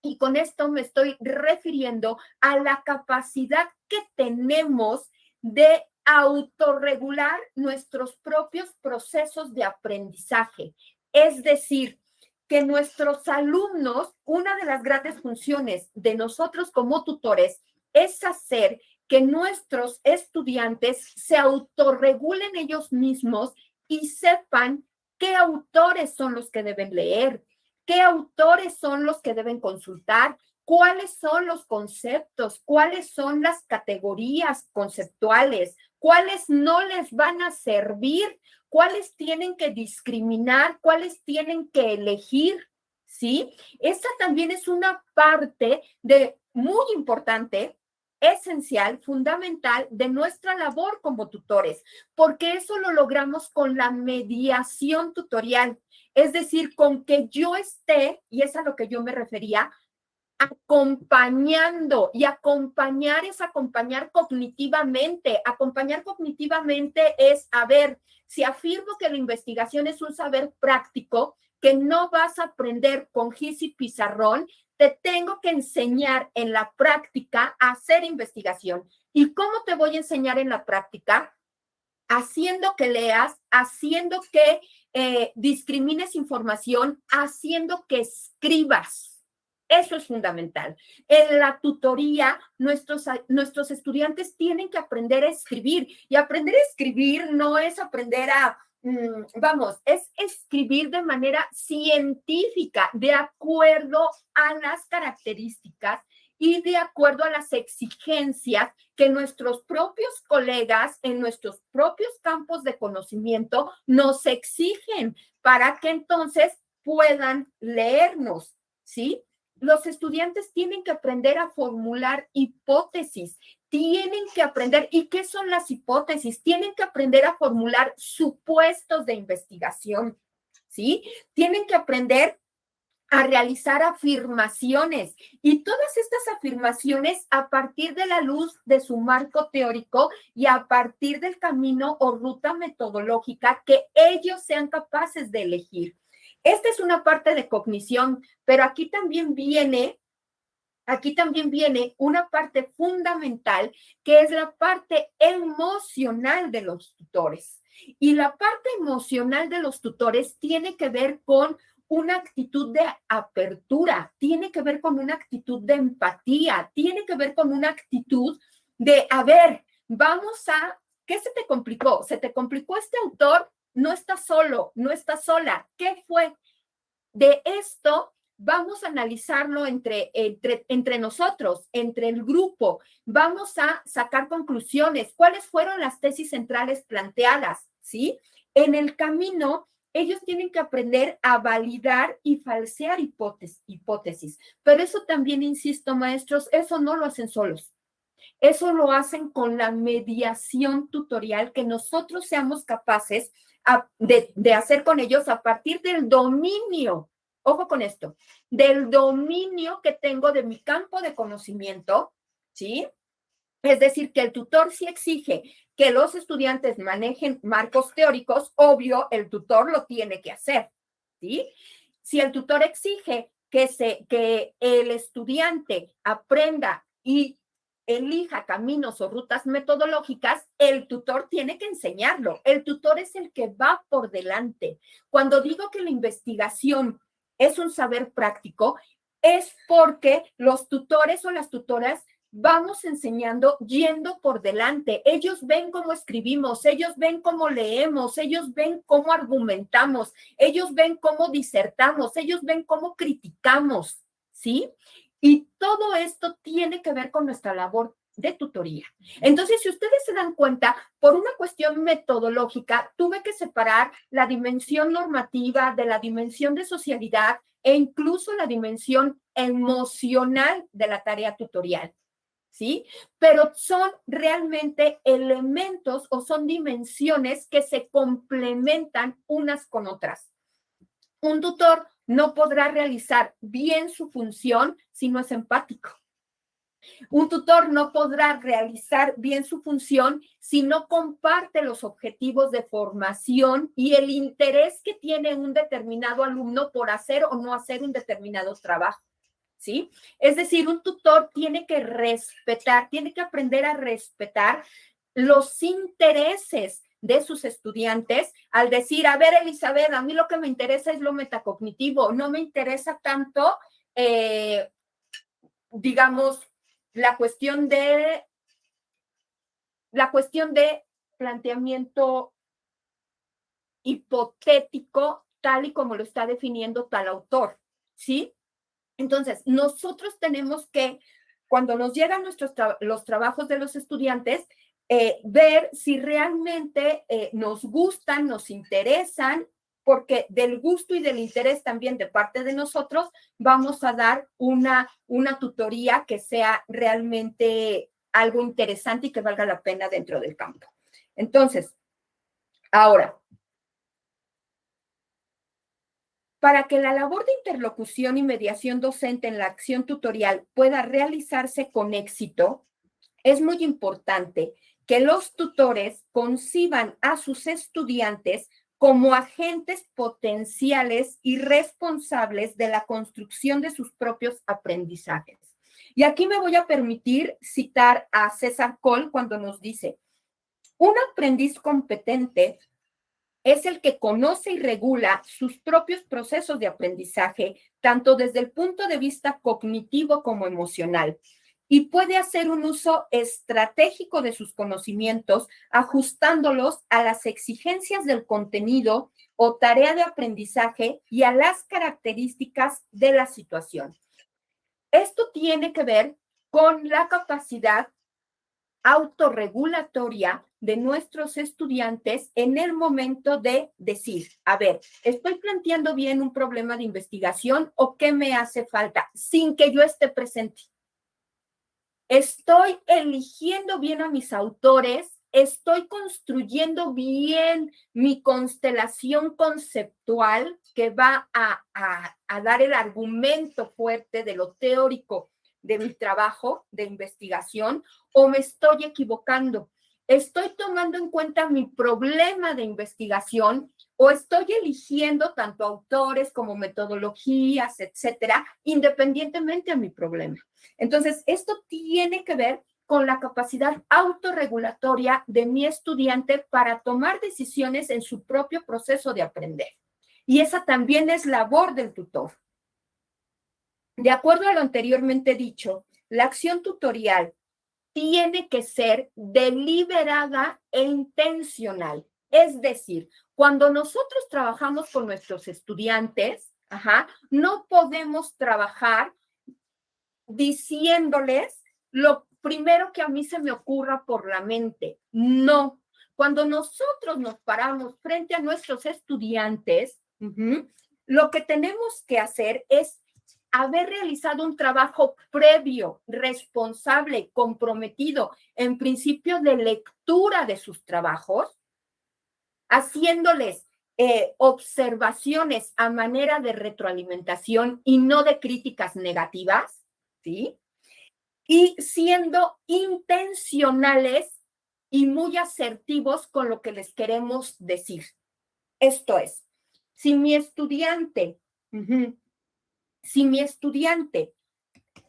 y con esto me estoy refiriendo a la capacidad que tenemos de autorregular nuestros propios procesos de aprendizaje. Es decir, que nuestros alumnos, una de las grandes funciones de nosotros como tutores es hacer que nuestros estudiantes se autorregulen ellos mismos y sepan qué autores son los que deben leer, qué autores son los que deben consultar, cuáles son los conceptos, cuáles son las categorías conceptuales, cuáles no les van a servir, cuáles tienen que discriminar, cuáles tienen que elegir, ¿sí? Esa también es una parte muy importante, esencial, fundamental de nuestra labor como tutores, porque eso lo logramos con la mediación tutorial, es decir, con que yo esté, y es a lo que yo me refería, acompañando, y acompañar es acompañar cognitivamente. Acompañar cognitivamente es, a ver, si afirmo que la investigación es un saber práctico, que no vas a aprender con gis y pizarrón, te tengo que enseñar en la práctica a hacer investigación. ¿Y cómo te voy a enseñar en la práctica? Haciendo que leas, haciendo que discrimines información, haciendo que escribas. Eso es fundamental. En la tutoría, nuestros estudiantes tienen que aprender a escribir. Y aprender a escribir no es aprender es escribir de manera científica, de acuerdo a las características y de acuerdo a las exigencias que nuestros propios colegas en nuestros propios campos de conocimiento nos exigen para que entonces puedan leernos, ¿sí? Los estudiantes tienen que aprender a formular hipótesis, tienen que aprender, ¿y qué son las hipótesis? Tienen que aprender a formular supuestos de investigación, ¿sí? Tienen que aprender a realizar afirmaciones y todas estas afirmaciones a partir de la luz de su marco teórico y a partir del camino o ruta metodológica que ellos sean capaces de elegir. Esta es una parte de cognición, pero aquí también viene una parte fundamental que es la parte emocional de los tutores. Y la parte emocional de los tutores tiene que ver con una actitud de apertura, tiene que ver con una actitud de empatía, tiene que ver con una actitud de, a ver, ¿qué se te complicó? ¿Se te complicó este autor? No está solo, no está sola. ¿Qué fue? De esto vamos a analizarlo entre nosotros, entre el grupo. Vamos a sacar conclusiones. ¿Cuáles fueron las tesis centrales planteadas? ¿Sí? En el camino, ellos tienen que aprender a validar y falsear hipótesis. Pero eso también, insisto, maestros, eso no lo hacen solos. Eso lo hacen con la mediación tutorial que nosotros seamos capaces de hacer con ellos a partir del dominio, ojo con esto, del dominio que tengo de mi campo de conocimiento, ¿sí? Es decir, que el tutor sí exige que los estudiantes manejen marcos teóricos, obvio, el tutor lo tiene que hacer, ¿sí? Si el tutor exige que el estudiante aprenda y elija caminos o rutas metodológicas, el tutor tiene que enseñarlo. El tutor es el que va por delante. Cuando digo que la investigación es un saber práctico, es porque los tutores o las tutoras vamos enseñando yendo por delante. Ellos ven cómo escribimos, ellos ven cómo leemos, ellos ven cómo argumentamos, ellos ven cómo disertamos, ellos ven cómo criticamos, ¿sí? Y todo esto tiene que ver con nuestra labor de tutoría. Entonces, si ustedes se dan cuenta, por una cuestión metodológica, tuve que separar la dimensión normativa de la dimensión de socialidad e incluso la dimensión emocional de la tarea tutorial. ¿Sí? Pero son realmente elementos o son dimensiones que se complementan unas con otras. Un tutor no podrá realizar bien su función si no es empático. Un tutor no podrá realizar bien su función si no comparte los objetivos de formación y el interés que tiene un determinado alumno por hacer o no hacer un determinado trabajo. ¿Sí? Es decir, un tutor tiene que respetar, tiene que aprender a respetar los intereses de sus estudiantes al decir, a ver, Elizabeth, a mí lo que me interesa es lo metacognitivo, no me interesa tanto, digamos, la cuestión de planteamiento hipotético tal y como lo está definiendo tal autor, ¿sí? Entonces, nosotros tenemos que, cuando nos llegan los trabajos de los estudiantes, ver si realmente nos gustan, nos interesan, porque del gusto y del interés también de parte de nosotros vamos a dar una tutoría que sea realmente algo interesante y que valga la pena dentro del campo. Entonces, ahora, para que la labor de interlocución y mediación docente en la acción tutorial pueda realizarse con éxito, es muy importante que los tutores conciban a sus estudiantes como agentes potenciales y responsables de la construcción de sus propios aprendizajes. Y aquí me voy a permitir citar a César Coll cuando nos dice, un aprendiz competente es el que conoce y regula sus propios procesos de aprendizaje, tanto desde el punto de vista cognitivo como emocional, y puede hacer un uso estratégico de sus conocimientos, ajustándolos a las exigencias del contenido o tarea de aprendizaje y a las características de la situación. Esto tiene que ver con la capacidad autorregulatoria de nuestros estudiantes en el momento de decir, a ver, ¿estoy planteando bien un problema de investigación o qué me hace falta sin que yo esté presente? ¿Estoy eligiendo bien a mis autores? ¿Estoy construyendo bien mi constelación conceptual que va a dar el argumento fuerte de lo teórico de mi trabajo de investigación, o me estoy equivocando? ¿Estoy tomando en cuenta mi problema de investigación o estoy eligiendo tanto autores como metodologías, etcétera, independientemente a mi problema? Entonces, esto tiene que ver con la capacidad autorregulatoria de mi estudiante para tomar decisiones en su propio proceso de aprender. Y esa también es labor del tutor. De acuerdo a lo anteriormente dicho, la acción tutorial tiene que ser deliberada e intencional. Es decir, cuando nosotros trabajamos con nuestros estudiantes, no podemos trabajar diciéndoles lo primero que a mí se me ocurra por la mente. No. Cuando nosotros nos paramos frente a nuestros estudiantes, lo que tenemos que hacer es haber realizado un trabajo previo, responsable, comprometido, en principio de lectura de sus trabajos, haciéndoles observaciones a manera de retroalimentación y no de críticas negativas, ¿sí? Y siendo intencionales y muy asertivos con lo que les queremos decir. Esto es, si mi estudiante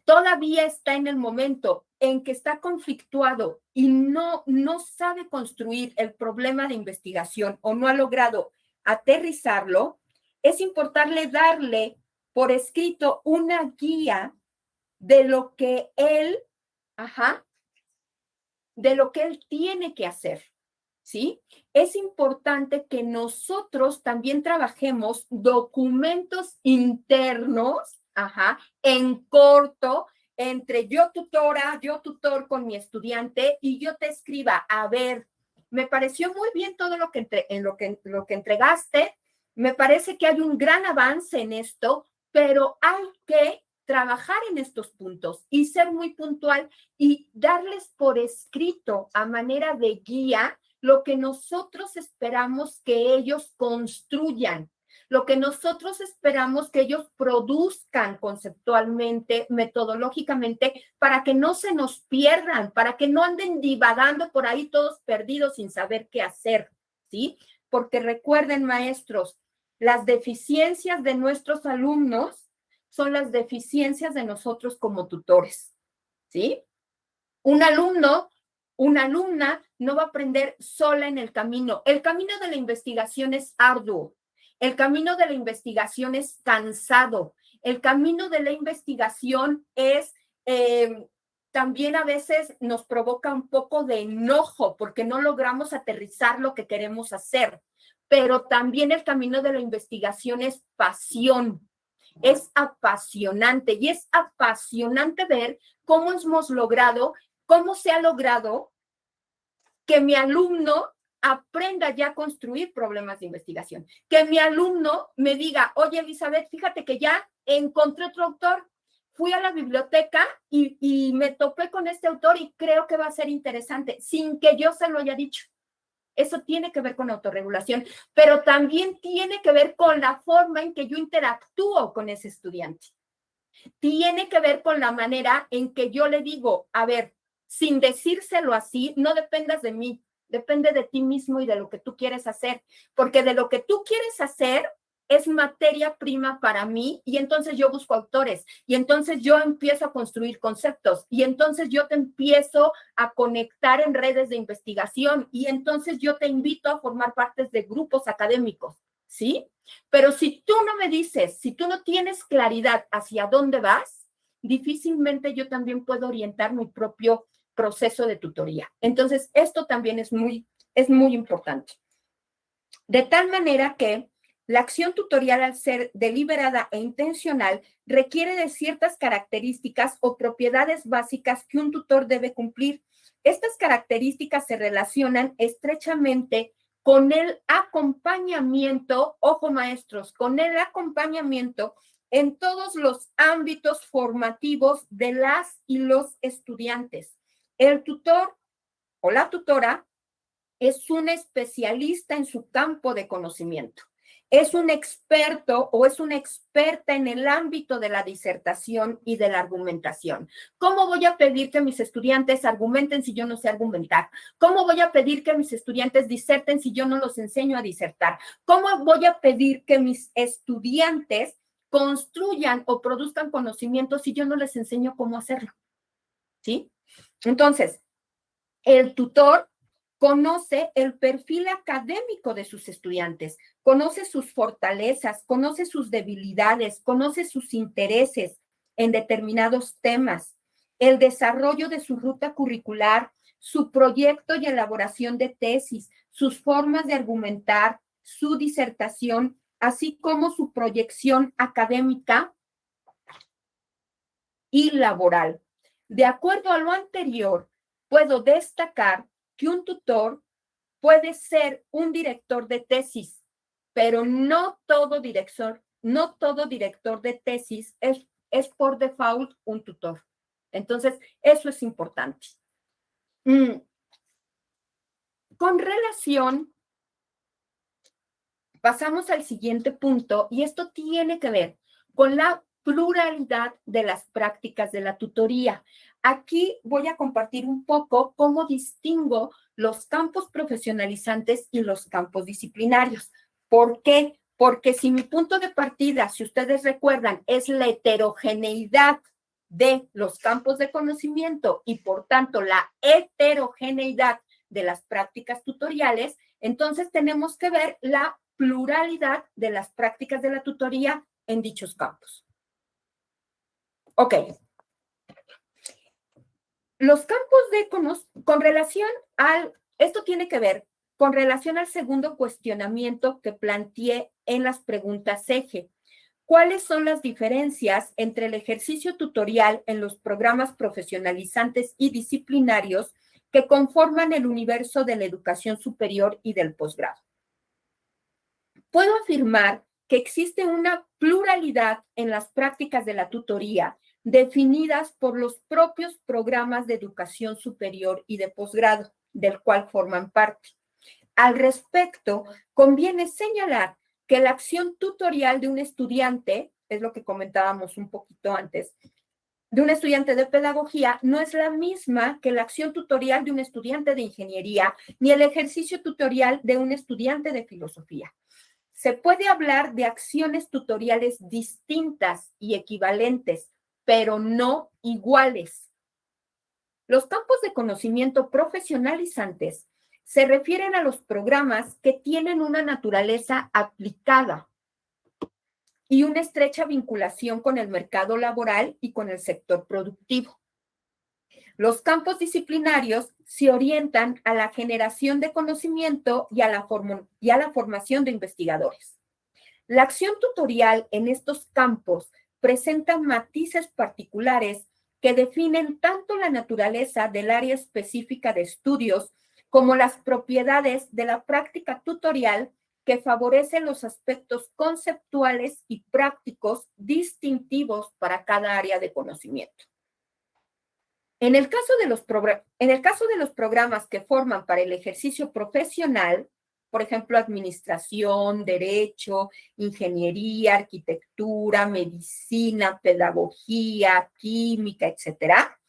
todavía está en el momento en que está conflictuado y no sabe construir el problema de investigación o no ha logrado aterrizarlo, es importante darle por escrito una guía de lo que él, de lo que él tiene que hacer, ¿sí? Es importante que nosotros también trabajemos documentos internos, en corto, entre yo tutora, yo tutor con mi estudiante y yo te escriba, a ver, me pareció muy bien todo lo que entregaste, me parece que hay un gran avance en esto, pero hay que trabajar en estos puntos y ser muy puntual y darles por escrito a manera de guía lo que nosotros esperamos que ellos construyan, lo que nosotros esperamos que ellos produzcan conceptualmente, metodológicamente, para que no se nos pierdan, para que no anden divagando por ahí todos perdidos sin saber qué hacer, ¿sí? Porque recuerden, maestros, las deficiencias de nuestros alumnos son las deficiencias de nosotros como tutores, ¿sí? Un alumno, una alumna no va a aprender sola en el camino. El camino de la investigación es arduo. El camino de la investigación es cansado. El camino de la investigación es también a veces nos provoca un poco de enojo porque no logramos aterrizar lo que queremos hacer. Pero también el camino de la investigación es pasión. Es apasionante y es apasionante ver cómo hemos logrado, cómo se ha logrado que mi alumno aprenda ya a construir problemas de investigación. Que mi alumno me diga, oye, Elizabeth, fíjate que ya encontré otro autor. Fui a la biblioteca y me topé con este autor y creo que va a ser interesante, sin que yo se lo haya dicho. Eso tiene que ver con autorregulación, pero también tiene que ver con la forma en que yo interactúo con ese estudiante. Tiene que ver con la manera en que yo le digo, a ver, sin decírselo así, no dependas de mí, depende de ti mismo y de lo que tú quieres hacer, porque de lo que tú quieres hacer es materia prima para mí y entonces yo busco autores y entonces yo empiezo a construir conceptos y entonces yo te empiezo a conectar en redes de investigación y entonces yo te invito a formar parte de grupos académicos, ¿sí? Pero si tú no me dices, si tú no tienes claridad hacia dónde vas, difícilmente yo también puedo orientar mi propio proceso de tutoría. Entonces, esto también es muy importante. De tal manera que la acción tutorial, al ser deliberada e intencional, requiere de ciertas características o propiedades básicas que un tutor debe cumplir. Estas características se relacionan estrechamente con el acompañamiento, ojo maestros, con el acompañamiento en todos los ámbitos formativos de las y los estudiantes. El tutor o la tutora es un especialista en su campo de conocimiento. Es un experto o es una experta en el ámbito de la disertación y de la argumentación. ¿Cómo voy a pedir que mis estudiantes argumenten si yo no sé argumentar? ¿Cómo voy a pedir que mis estudiantes diserten si yo no los enseño a disertar? ¿Cómo voy a pedir que mis estudiantes construyan o produzcan conocimientos si yo no les enseño cómo hacerlo? ¿Sí? Entonces, el tutor conoce el perfil académico de sus estudiantes, conoce sus fortalezas, conoce sus debilidades, conoce sus intereses en determinados temas, el desarrollo de su ruta curricular, su proyecto y elaboración de tesis, sus formas de argumentar, su disertación, así como su proyección académica y laboral. De acuerdo a lo anterior, puedo destacar que un tutor puede ser un director de tesis, pero no todo director de tesis es por default un tutor. Entonces, eso es importante. Con relación, pasamos al siguiente punto, y esto tiene que ver con la pluralidad de las prácticas de la tutoría. Aquí voy a compartir un poco cómo distingo los campos profesionalizantes y los campos disciplinarios. ¿Por qué? Porque si mi punto de partida, si ustedes recuerdan, es la heterogeneidad de los campos de conocimiento y por tanto la heterogeneidad de las prácticas tutoriales, entonces tenemos que ver la pluralidad de las prácticas de la tutoría en dichos campos. Ok. Los campos de con relación al, esto tiene que ver con relación al segundo cuestionamiento que planteé en las preguntas eje. ¿Cuáles son las diferencias entre el ejercicio tutorial en los programas profesionalizantes y disciplinarios que conforman el universo de la educación superior y del posgrado? Puedo afirmar que existe una pluralidad en las prácticas de la tutoría definidas por los propios programas de educación superior y de posgrado, del cual forman parte. Al respecto, conviene señalar que la acción tutorial de un estudiante, es lo que comentábamos un poquito antes, de un estudiante de pedagogía no es la misma que la acción tutorial de un estudiante de ingeniería, ni el ejercicio tutorial de un estudiante de filosofía. Se puede hablar de acciones tutoriales distintas y equivalentes, pero no iguales. Los campos de conocimiento profesionalizantes se refieren a los programas que tienen una naturaleza aplicada y una estrecha vinculación con el mercado laboral y con el sector productivo. Los campos disciplinarios se orientan a la generación de conocimiento y a la formación de investigadores. La acción tutorial en estos campos presenta matices particulares que definen tanto la naturaleza del área específica de estudios como las propiedades de la práctica tutorial que favorecen los aspectos conceptuales y prácticos distintivos para cada área de conocimiento. En el caso de los programas que forman para el ejercicio profesional, por ejemplo, administración, derecho, ingeniería, arquitectura, medicina, pedagogía, química, etcétera,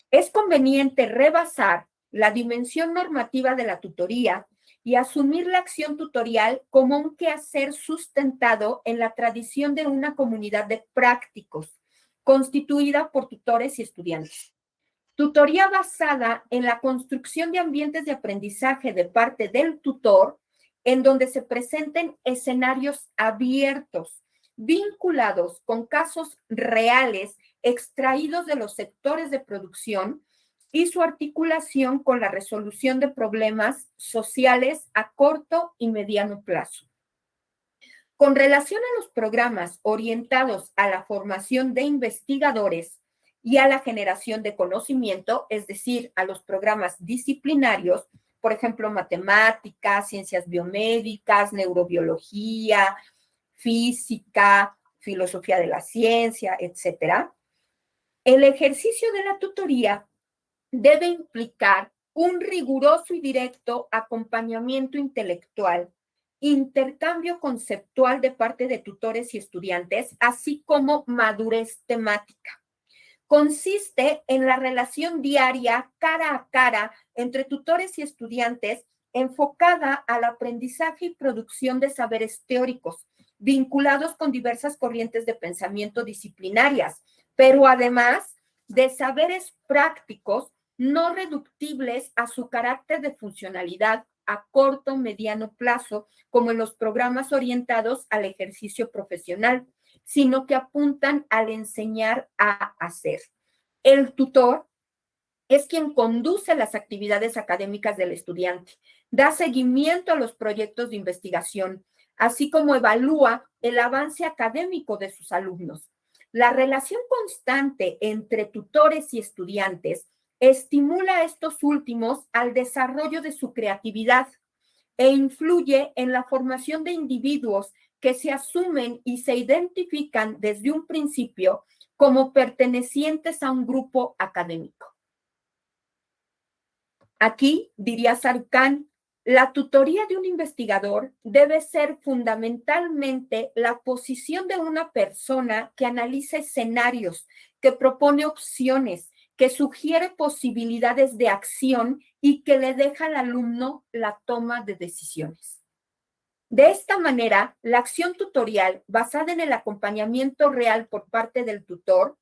es conveniente rebasar la dimensión normativa de la tutoría y asumir la acción tutorial como un quehacer sustentado en la tradición de una comunidad de prácticos, constituida por tutores y estudiantes. Tutoría basada en la construcción de ambientes de aprendizaje de parte del tutor, en donde se presenten escenarios abiertos, vinculados con casos reales extraídos de los sectores de producción y su articulación con la resolución de problemas sociales a corto y mediano plazo. Con relación a los programas orientados a la formación de investigadores y a la generación de conocimiento, es decir, a los programas disciplinarios, por ejemplo, matemáticas, ciencias biomédicas, neurobiología, física, filosofía de la ciencia, etcétera, el ejercicio de la tutoría debe implicar un riguroso y directo acompañamiento intelectual, intercambio conceptual de parte de tutores y estudiantes, así como madurez temática. Consiste en la relación diaria, cara a cara, entre tutores y estudiantes, enfocada al aprendizaje y producción de saberes teóricos, vinculados con diversas corrientes de pensamiento disciplinarias, pero además de saberes prácticos no reductibles a su carácter de funcionalidad a corto o mediano plazo, como en los programas orientados al ejercicio profesional, sino que apuntan al enseñar a hacer. El tutor es quien conduce las actividades académicas del estudiante, da seguimiento a los proyectos de investigación, así como evalúa el avance académico de sus alumnos. La relación constante entre tutores y estudiantes estimula a estos últimos al desarrollo de su creatividad e influye en la formación de individuos que se asumen y se identifican desde un principio como pertenecientes a un grupo académico. Aquí, diría Sarucán, la tutoría de un investigador debe ser fundamentalmente la posición de una persona que analiza escenarios, que propone opciones, que sugiere posibilidades de acción y que le deja al alumno la toma de decisiones. De esta manera, la acción tutorial, basada en el acompañamiento real por parte del tutor,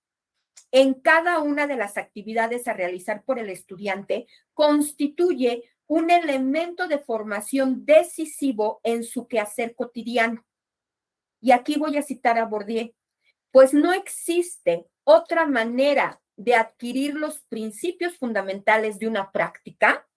en cada una de las actividades a realizar por el estudiante, constituye un elemento de formación decisivo en su quehacer cotidiano. Y aquí voy a citar a Bourdieu, pues no existe otra manera de adquirir los principios fundamentales de una práctica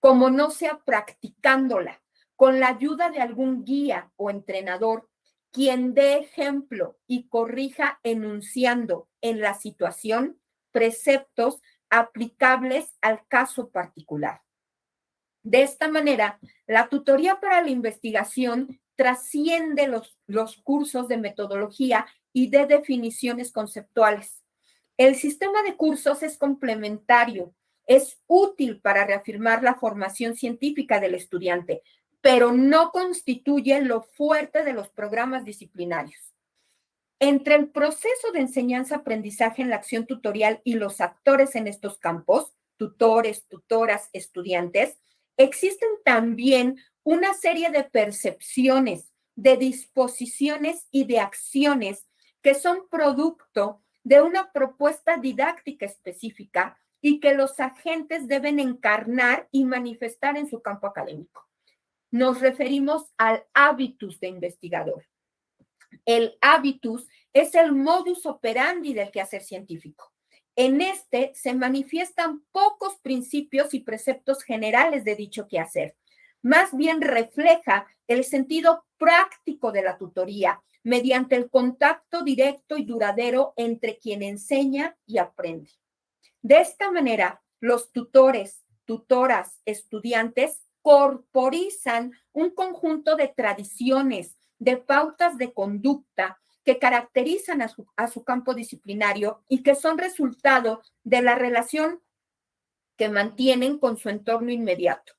como no sea practicándola con la ayuda de algún guía o entrenador, quien dé ejemplo y corrija enunciando en la situación preceptos aplicables al caso particular. De esta manera, la tutoría para la investigación trasciende los cursos de metodología y de definiciones conceptuales. El sistema de cursos es complementario, es útil para reafirmar la formación científica del estudiante, pero no constituye lo fuerte de los programas disciplinarios. Entre el proceso de enseñanza-aprendizaje en la acción tutorial y los actores en estos campos, tutores, tutoras, estudiantes, existen también una serie de percepciones, de disposiciones y de acciones que son producto de una propuesta didáctica específica y que los agentes deben encarnar y manifestar en su campo académico. Nos referimos al hábitus de investigador. El hábitus es el modus operandi del quehacer científico. En este se manifiestan pocos principios y preceptos generales de dicho quehacer. Más bien refleja el sentido práctico de la tutoría mediante el contacto directo y duradero entre quien enseña y aprende. De esta manera, los tutores, tutoras, estudiantes corporizan un conjunto de tradiciones, de pautas de conducta que caracterizan a su campo disciplinario y que son resultado de la relación que mantienen con su entorno inmediato.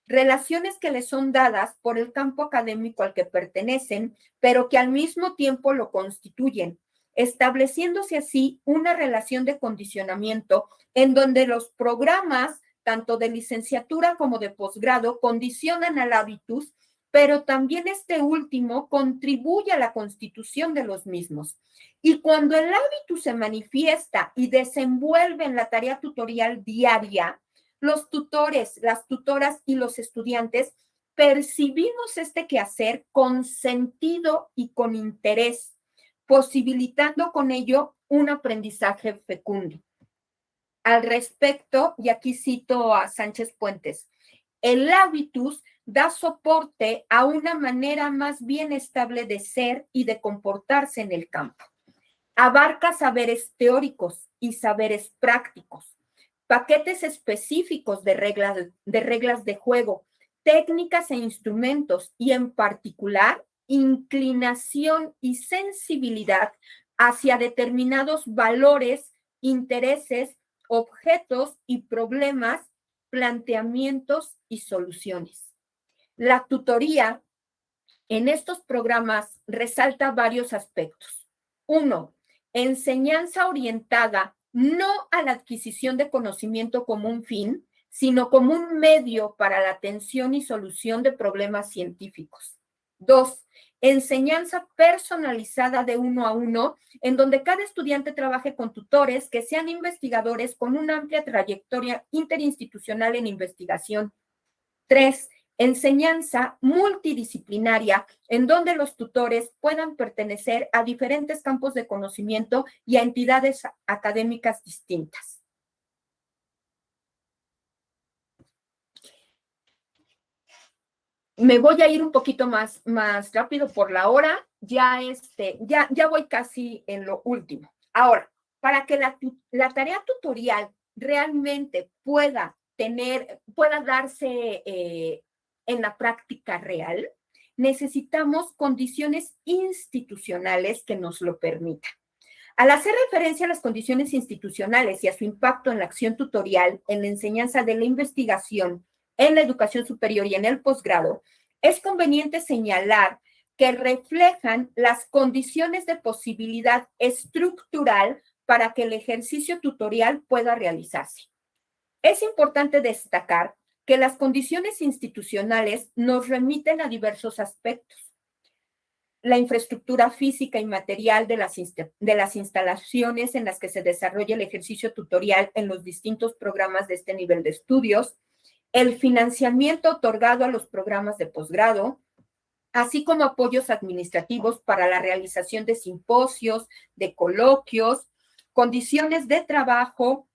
Relaciones que les son dadas por el campo académico al que pertenecen, pero que al mismo tiempo lo constituyen, estableciéndose así una relación de condicionamiento en donde los programas, tanto de licenciatura como de posgrado, condicionan al hábitus, pero también este último contribuye a la constitución de los mismos. Y cuando el hábitus se manifiesta y desenvuelve en la tarea tutorial diaria, los tutores, las tutoras y los estudiantes percibimos este quehacer con sentido y con interés, posibilitando con ello un aprendizaje fecundo. Al respecto, y aquí cito a Sánchez Puentes, el hábitus da soporte a una manera más bien estable de ser y de comportarse en el campo. Abarca saberes teóricos y saberes prácticos, paquetes específicos de reglas de juego, técnicas e instrumentos y en particular inclinación y sensibilidad hacia determinados valores, intereses, objetos y problemas, planteamientos y soluciones. La tutoría en estos programas resalta varios aspectos. 1. Enseñanza orientada no a la adquisición de conocimiento como un fin, sino como un medio para la atención y solución de problemas científicos. 2. Enseñanza personalizada de uno a uno, en donde cada estudiante trabaje con tutores que sean investigadores con una amplia trayectoria interinstitucional en investigación. 3. Enseñanza multidisciplinaria, en donde los tutores puedan pertenecer a diferentes campos de conocimiento y a entidades académicas distintas. Me voy a ir un poquito más rápido por la hora, ya voy casi en lo último. Ahora, para que la tarea tutorial realmente pueda darse en la práctica real, necesitamos condiciones institucionales que nos lo permitan. Al hacer referencia a las condiciones institucionales y a su impacto en la acción tutorial, en la enseñanza de la investigación, en la educación superior y en el posgrado, es conveniente señalar que reflejan las condiciones de posibilidad estructural para que el ejercicio tutorial pueda realizarse. Es importante destacar que las condiciones institucionales nos remiten a diversos aspectos. La infraestructura física y material de las instalaciones en las que se desarrolla el ejercicio tutorial en los distintos programas de este nivel de estudios, el financiamiento otorgado a los programas de posgrado, así como apoyos administrativos para la realización de simposios, de coloquios, condiciones de trabajo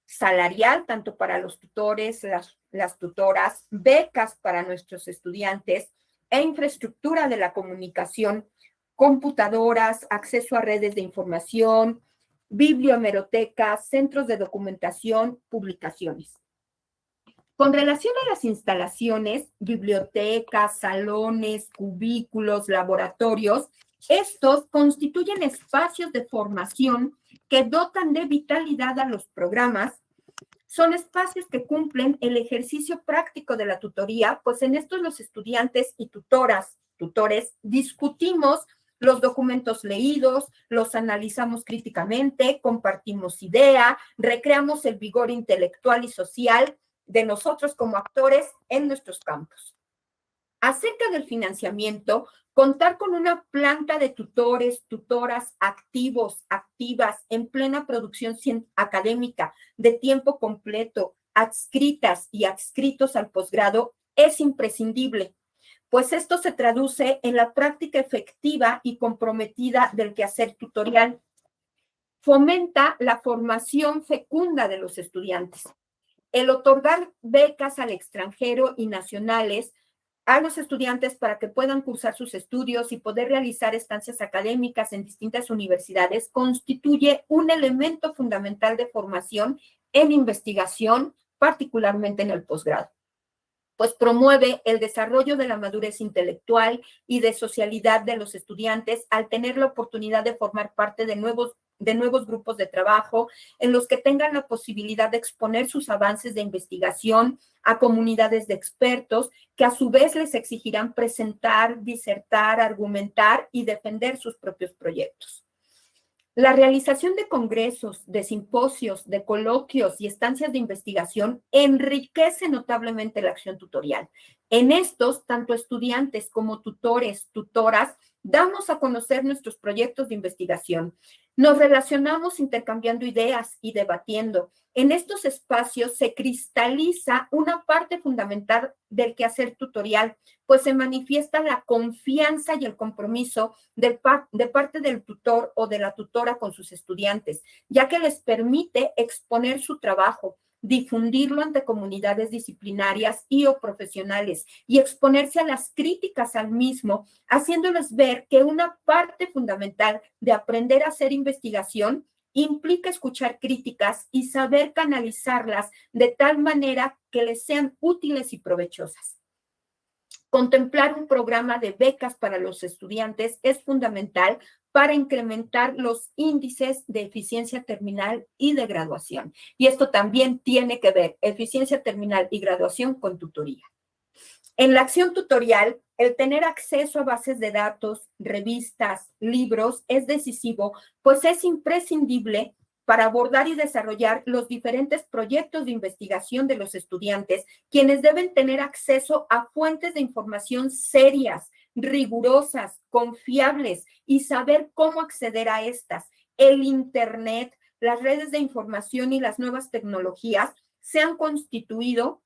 salarial, tanto para los tutores, las tutoras, becas para nuestros estudiantes e infraestructura de la comunicación, computadoras, acceso a redes de información, bibliomerotecas, centros de documentación, publicaciones. Con relación a las instalaciones, bibliotecas, salones, cubículos, laboratorios, estos constituyen espacios de formación que dotan de vitalidad a los programas. Son espacios que cumplen el ejercicio práctico de la tutoría, pues en estos los estudiantes y tutores, discutimos los documentos leídos, los analizamos críticamente, compartimos idea, recreamos el vigor intelectual y social de nosotros como actores en nuestros campos. Acerca del financiamiento, contar con una planta de tutores, tutoras activos, activas, en plena producción académica de tiempo completo, adscritas y adscritos al posgrado, es imprescindible, pues esto se traduce en la práctica efectiva y comprometida del quehacer tutorial. Fomenta la formación fecunda de los estudiantes. El otorgar becas al extranjero y nacionales a los estudiantes para que puedan cursar sus estudios y poder realizar estancias académicas en distintas universidades constituye un elemento fundamental de formación en investigación, particularmente en el posgrado, pues promueve el desarrollo de la madurez intelectual y de socialidad de los estudiantes al tener la oportunidad de formar parte de nuevos grupos de trabajo en los que tengan la posibilidad de exponer sus avances de investigación a comunidades de expertos que a su vez les exigirán presentar, disertar, argumentar y defender sus propios proyectos. La realización de congresos, de simposios, de coloquios y estancias de investigación enriquece notablemente la acción tutorial. En estos, tanto estudiantes como tutores, tutoras, damos a conocer nuestros proyectos de investigación. Nos relacionamos intercambiando ideas y debatiendo. En estos espacios se cristaliza una parte fundamental del quehacer tutorial, pues se manifiesta la confianza y el compromiso de parte del tutor o de la tutora con sus estudiantes, ya que les permite exponer su trabajo, difundirlo ante comunidades disciplinarias y o profesionales y exponerse a las críticas al mismo, haciéndoles ver que una parte fundamental de aprender a hacer investigación implica escuchar críticas y saber canalizarlas de tal manera que les sean útiles y provechosas. Contemplar un programa de becas para los estudiantes es fundamental para incrementar los índices de eficiencia terminal y de graduación. Y esto también tiene que ver, eficiencia terminal y graduación con tutoría. En la acción tutorial, el tener acceso a bases de datos, revistas, libros es decisivo, pues es imprescindible para abordar y desarrollar los diferentes proyectos de investigación de los estudiantes, quienes deben tener acceso a fuentes de información serias, rigurosas, confiables y saber cómo acceder a estas. El Internet, las redes de información y las nuevas tecnologías se han constituido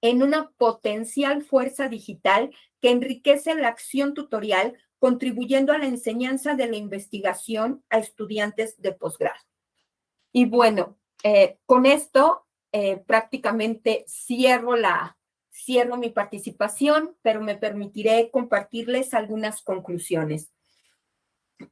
en una potencial fuerza digital que enriquece la acción tutorial, contribuyendo a la enseñanza de la investigación a estudiantes de posgrado. Y bueno, con esto prácticamente cierro mi participación, pero me permitiré compartirles algunas conclusiones.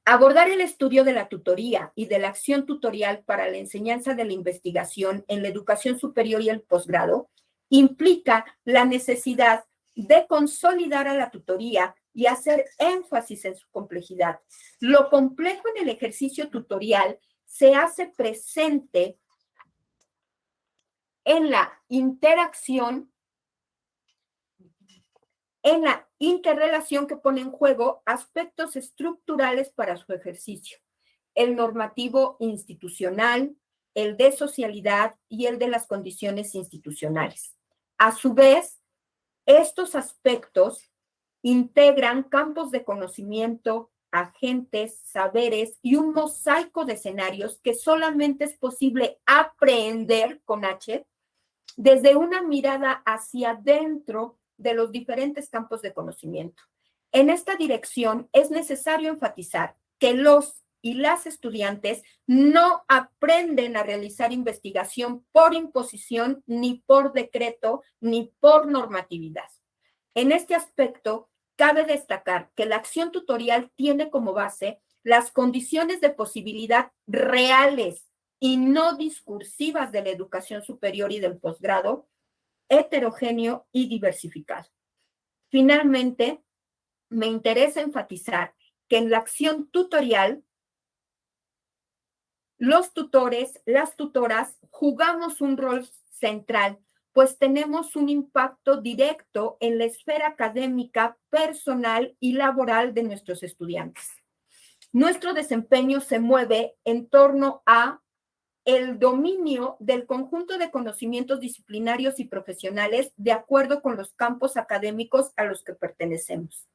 Abordar el estudio de la tutoría y de la acción tutorial para la enseñanza de la investigación en la educación superior y el posgrado implica la necesidad de consolidar a la tutoría y hacer énfasis en su complejidad. Lo complejo en el ejercicio tutorial se hace presente en la interacción, en la interrelación que pone en juego aspectos estructurales para su ejercicio: el normativo institucional, el de socialidad y el de las condiciones institucionales. A su vez, estos aspectos integran campos de conocimiento, agentes, saberes y un mosaico de escenarios que solamente es posible aprender con H desde una mirada hacia adentro de los diferentes campos de conocimiento. En esta dirección es necesario enfatizar que los y las estudiantes no aprenden a realizar investigación por imposición, ni por decreto, ni por normatividad. En este aspecto, cabe destacar que la acción tutorial tiene como base las condiciones de posibilidad reales y no discursivas de la educación superior y del posgrado, heterogéneo y diversificado. Finalmente, me interesa enfatizar que en la acción tutorial, los tutores, las tutoras, jugamos un rol central, pues tenemos un impacto directo en la esfera académica, personal y laboral de nuestros estudiantes. Nuestro desempeño se mueve en torno a el dominio del conjunto de conocimientos disciplinarios y profesionales de acuerdo con los campos académicos a los que pertenecemos,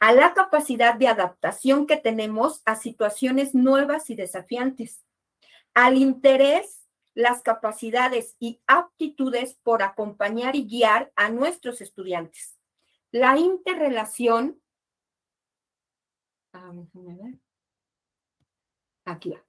a la capacidad de adaptación que tenemos a situaciones nuevas y desafiantes, al interés, las capacidades y aptitudes por acompañar y guiar a nuestros estudiantes. La interrelación, aquí va.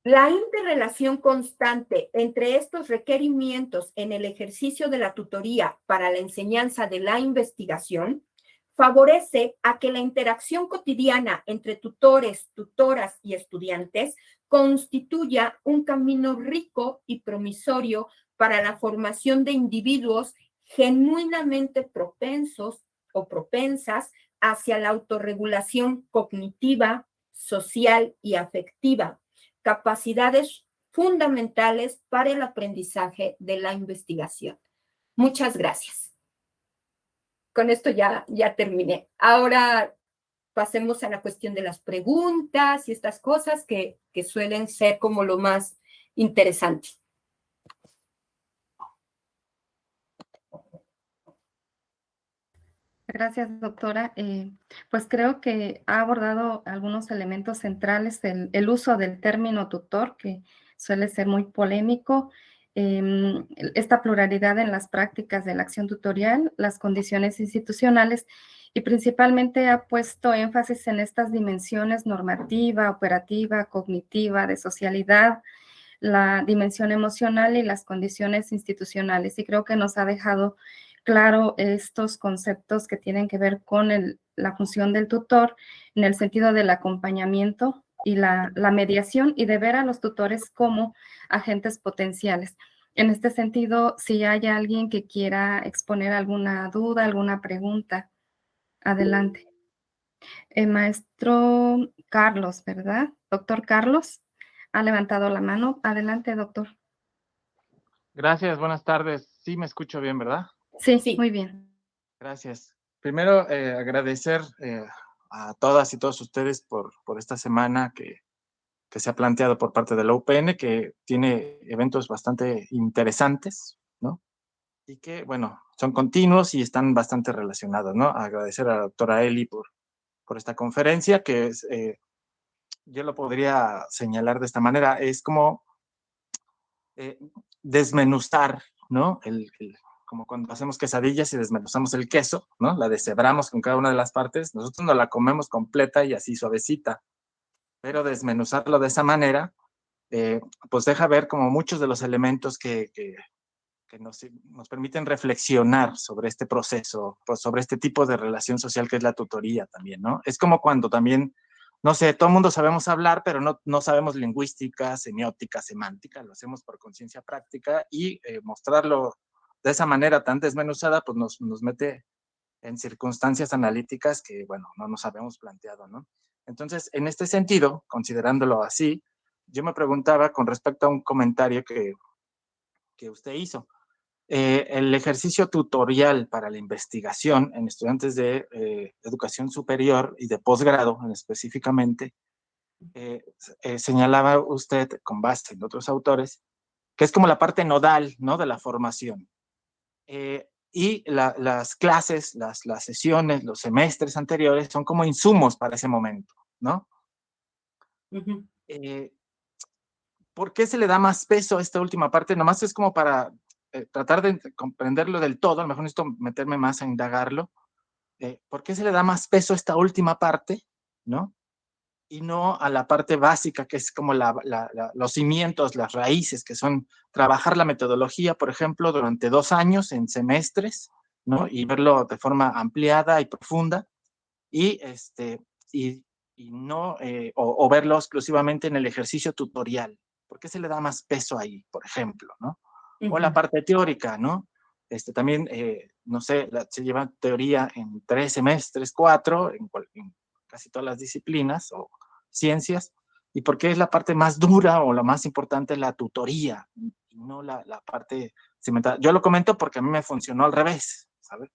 La interrelación constante entre estos requerimientos en el ejercicio de la tutoría para la enseñanza de la investigación favorece a que la interacción cotidiana entre tutores, tutoras y estudiantes constituya un camino rico y promisorio para la formación de individuos genuinamente propensos o propensas hacia la autorregulación cognitiva, social y afectiva, capacidades fundamentales para el aprendizaje de la investigación. Muchas gracias. Con esto ya terminé. Ahora pasemos a la cuestión de las preguntas y estas cosas que suelen ser como lo más interesante. Gracias, doctora. Pues creo que ha abordado algunos elementos centrales, el uso del término tutor, que suele ser muy polémico, esta pluralidad en las prácticas de la acción tutorial, las condiciones institucionales, y principalmente ha puesto énfasis en estas dimensiones normativa, operativa, cognitiva, de socialidad, la dimensión emocional y las condiciones institucionales. Y creo que nos ha dejado claro estos conceptos que tienen que ver con la función del tutor en el sentido del acompañamiento y la mediación, y de ver a los tutores como agentes potenciales. En este sentido, si hay alguien que quiera exponer alguna duda, alguna pregunta, adelante. Maestro Carlos, ¿verdad? Doctor Carlos ha levantado la mano. Adelante, doctor. Gracias, buenas tardes. Sí, me escucho bien, ¿verdad? Sí, muy bien. Gracias. Primero, agradecer a todas y todos ustedes por esta semana que se ha planteado por parte de la UPN, que tiene eventos bastante interesantes, ¿no? Y que, bueno, son continuos y están bastante relacionados, ¿no? Agradecer a la doctora Eli por esta conferencia, que es, yo lo podría señalar de esta manera, es como desmenuzar, ¿no? Como cuando hacemos quesadillas y desmenuzamos el queso, ¿no? La deshebramos con cada una de las partes, nosotros no la comemos completa y así suavecita, pero desmenuzarlo de esa manera, pues deja ver como muchos de los elementos que nos permiten reflexionar sobre este proceso, pues sobre este tipo de relación social que es la tutoría también, ¿no? Es como cuando también, no sé, todo el mundo sabemos hablar, pero no sabemos lingüística, semiótica, semántica, lo hacemos por conciencia práctica y mostrarlo de esa manera tan desmenuzada, pues nos mete en circunstancias analíticas que, bueno, no nos habíamos planteado, ¿no? Entonces, en este sentido, considerándolo así, yo me preguntaba con respecto a un comentario que usted hizo. El ejercicio tutorial para la investigación en estudiantes de educación superior y de posgrado, específicamente, señalaba usted, con base en otros autores, que es como la parte nodal, ¿no?, de la formación. Y las clases, las sesiones, los semestres anteriores son como insumos para ese momento, ¿no? Ujú. ¿Por qué se le da más peso a esta última parte? Nomás es como para tratar de comprenderlo del todo, a lo mejor necesito meterme más a indagarlo. ¿Por qué se le da más peso a esta última parte, ¿no? Y no a la parte básica, que es como los cimientos, las raíces, que son trabajar la metodología, por ejemplo, durante 2 años en semestres, ¿no? Y verlo de forma ampliada y profunda, y, y, y no, o verlo exclusivamente en el ejercicio tutorial. ¿Por qué se le da más peso ahí, por ejemplo, ¿no? O la parte teórica, ¿no? También, no sé, se lleva teoría en 3 semestres, 4, en casi todas las disciplinas o ciencias, y por qué es la parte más dura o la más importante la tutoría, y no la parte cimentada. Yo lo comento porque a mí me funcionó al revés, ¿sabes?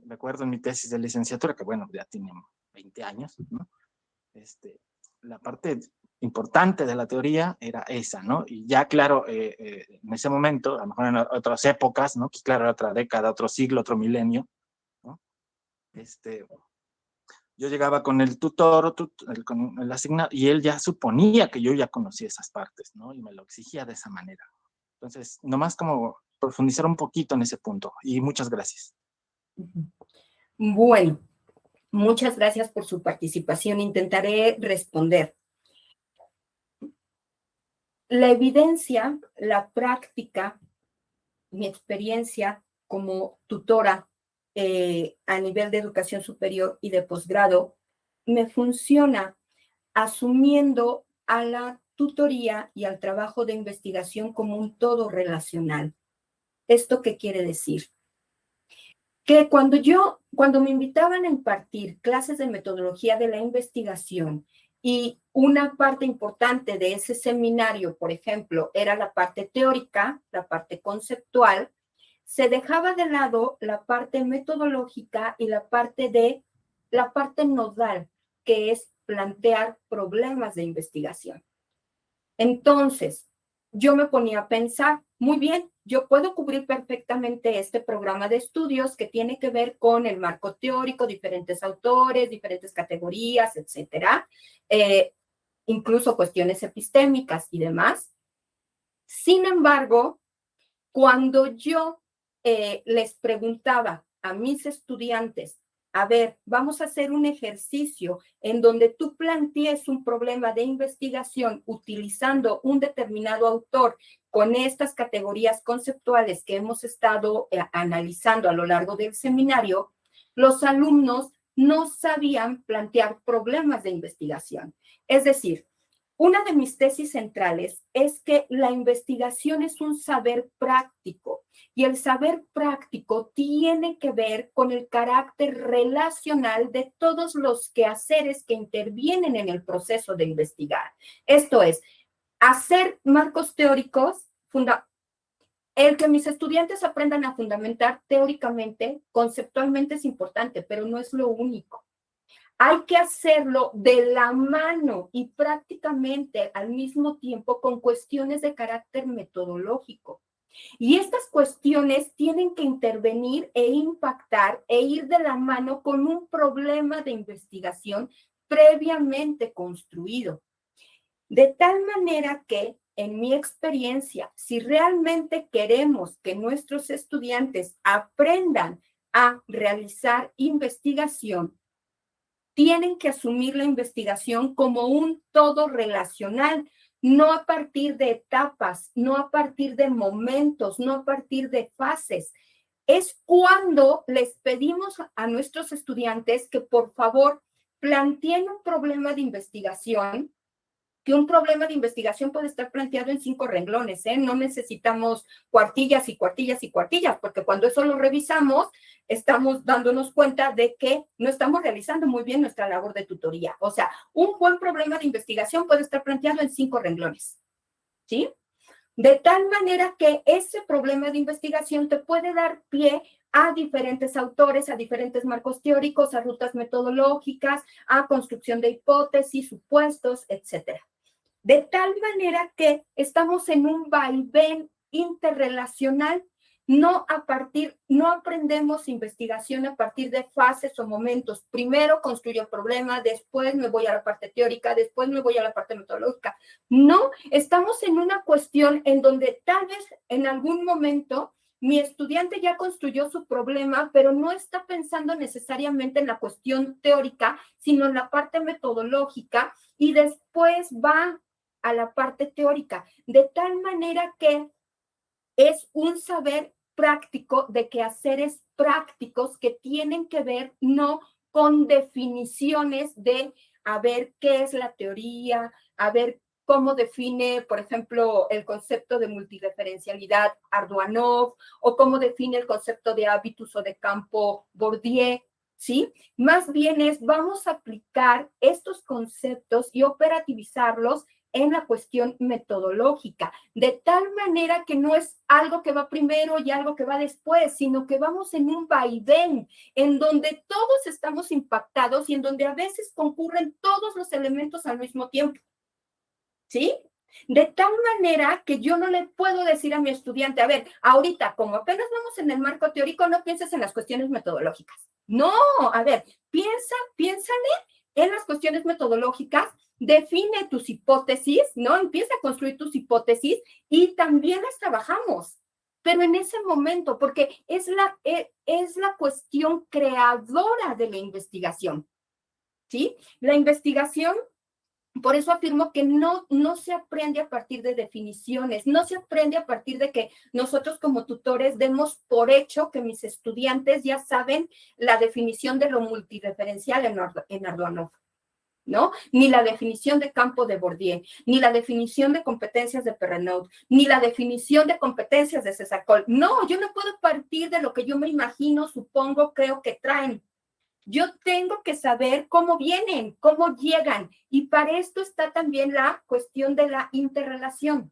Recuerdo en mi tesis de licenciatura, que bueno, ya tiene 20 años, ¿no? La parte importante de la teoría era esa, ¿no? Y ya, claro, en ese momento, a lo mejor en otras épocas, ¿no? Pues claro, otra década, otro siglo, otro milenio, ¿no? Yo llegaba con el tutor, con el asignado, y él ya suponía que yo ya conocía esas partes, ¿no? Y me lo exigía de esa manera. Entonces, nomás como profundizar un poquito en ese punto. Y muchas gracias. Bueno, muchas gracias por su participación. Intentaré responder. La evidencia, la práctica, mi experiencia como tutora a nivel de educación superior y de posgrado, me funciona asumiendo a la tutoría y al trabajo de investigación como un todo relacional. ¿Esto qué quiere decir? Que cuando me invitaban a impartir clases de metodología de la investigación y una parte importante de ese seminario, por ejemplo, era la parte teórica, la parte conceptual, se dejaba de lado la parte metodológica y la parte nodal, que es plantear problemas de investigación. Entonces, yo me ponía a pensar, muy bien, yo puedo cubrir perfectamente este programa de estudios que tiene que ver con el marco teórico, diferentes autores, diferentes categorías, etcétera, incluso cuestiones epistémicas y demás. Sin embargo, cuando yo les preguntaba a mis estudiantes, a ver, vamos a hacer un ejercicio en donde tú plantees un problema de investigación utilizando un determinado autor con estas categorías conceptuales que hemos estado analizando a lo largo del seminario, los alumnos no sabían plantear problemas de investigación. Es decir, una de mis tesis centrales es que la investigación es un saber práctico y el saber práctico tiene que ver con el carácter relacional de todos los quehaceres que intervienen en el proceso de investigar. Esto es, hacer marcos teóricos, el que mis estudiantes aprendan a fundamentar teóricamente, conceptualmente es importante, pero no es lo único. Hay que hacerlo de la mano y prácticamente al mismo tiempo con cuestiones de carácter metodológico. Y estas cuestiones tienen que intervenir e impactar e ir de la mano con un problema de investigación previamente construido. De tal manera que, en mi experiencia, si realmente queremos que nuestros estudiantes aprendan a realizar investigación, tienen que asumir la investigación como un todo relacional, no a partir de etapas, no a partir de momentos, no a partir de fases. Es cuando les pedimos a nuestros estudiantes que por favor planteen un problema de investigación que un problema de investigación puede estar planteado en 5 renglones, ¿eh? No necesitamos cuartillas y cuartillas y cuartillas, porque cuando eso lo revisamos, estamos dándonos cuenta de que no estamos realizando muy bien nuestra labor de tutoría. O sea, un buen problema de investigación puede estar planteado en 5 renglones, ¿sí? De tal manera que ese problema de investigación te puede dar pie a diferentes autores, a diferentes marcos teóricos, a rutas metodológicas, a construcción de hipótesis, supuestos, etcétera. De tal manera que estamos en un vaivén interrelacional, no aprendemos investigación a partir de fases o momentos. Primero construyo el problema, después me voy a la parte teórica, después me voy a la parte metodológica. No, estamos en una cuestión en donde tal vez en algún momento mi estudiante ya construyó su problema, pero no está pensando necesariamente en la cuestión teórica, sino en la parte metodológica, y después va a la parte teórica, de tal manera que es un saber práctico de quehaceres prácticos que tienen que ver no con definiciones de a ver qué es la teoría, a ver cómo define, por ejemplo, el concepto de multireferencialidad Arduanov, o cómo define el concepto de hábitus o de campo Bourdieu, ¿sí? Más bien es, vamos a aplicar estos conceptos y operativizarlos en la cuestión metodológica, de tal manera que no es algo que va primero y algo que va después, sino que vamos en un vaivén, en donde todos estamos impactados y en donde a veces concurren todos los elementos al mismo tiempo, ¿sí? De tal manera que yo no le puedo decir a mi estudiante, a ver, ahorita, como apenas vamos en el marco teórico, no pienses en las cuestiones metodológicas. No, a ver, piénsale en las cuestiones metodológicas, define tus hipótesis, ¿no? Empieza a construir tus hipótesis y también las trabajamos, pero en ese momento, porque es la cuestión creadora de la investigación, ¿sí? La investigación, por eso afirmo que no se aprende a partir de definiciones, no se aprende a partir de que nosotros como tutores demos por hecho que mis estudiantes ya saben la definición de lo multireferencial en Arduanov, ¿no? Ni la definición de campo de Bourdieu, ni la definición de competencias de Perrenot, ni la definición de competencias de César-Coll. No, yo no puedo partir de lo que yo me imagino, supongo, creo que traen. Yo tengo que saber cómo vienen, cómo llegan, y para esto está también la cuestión de la interrelación,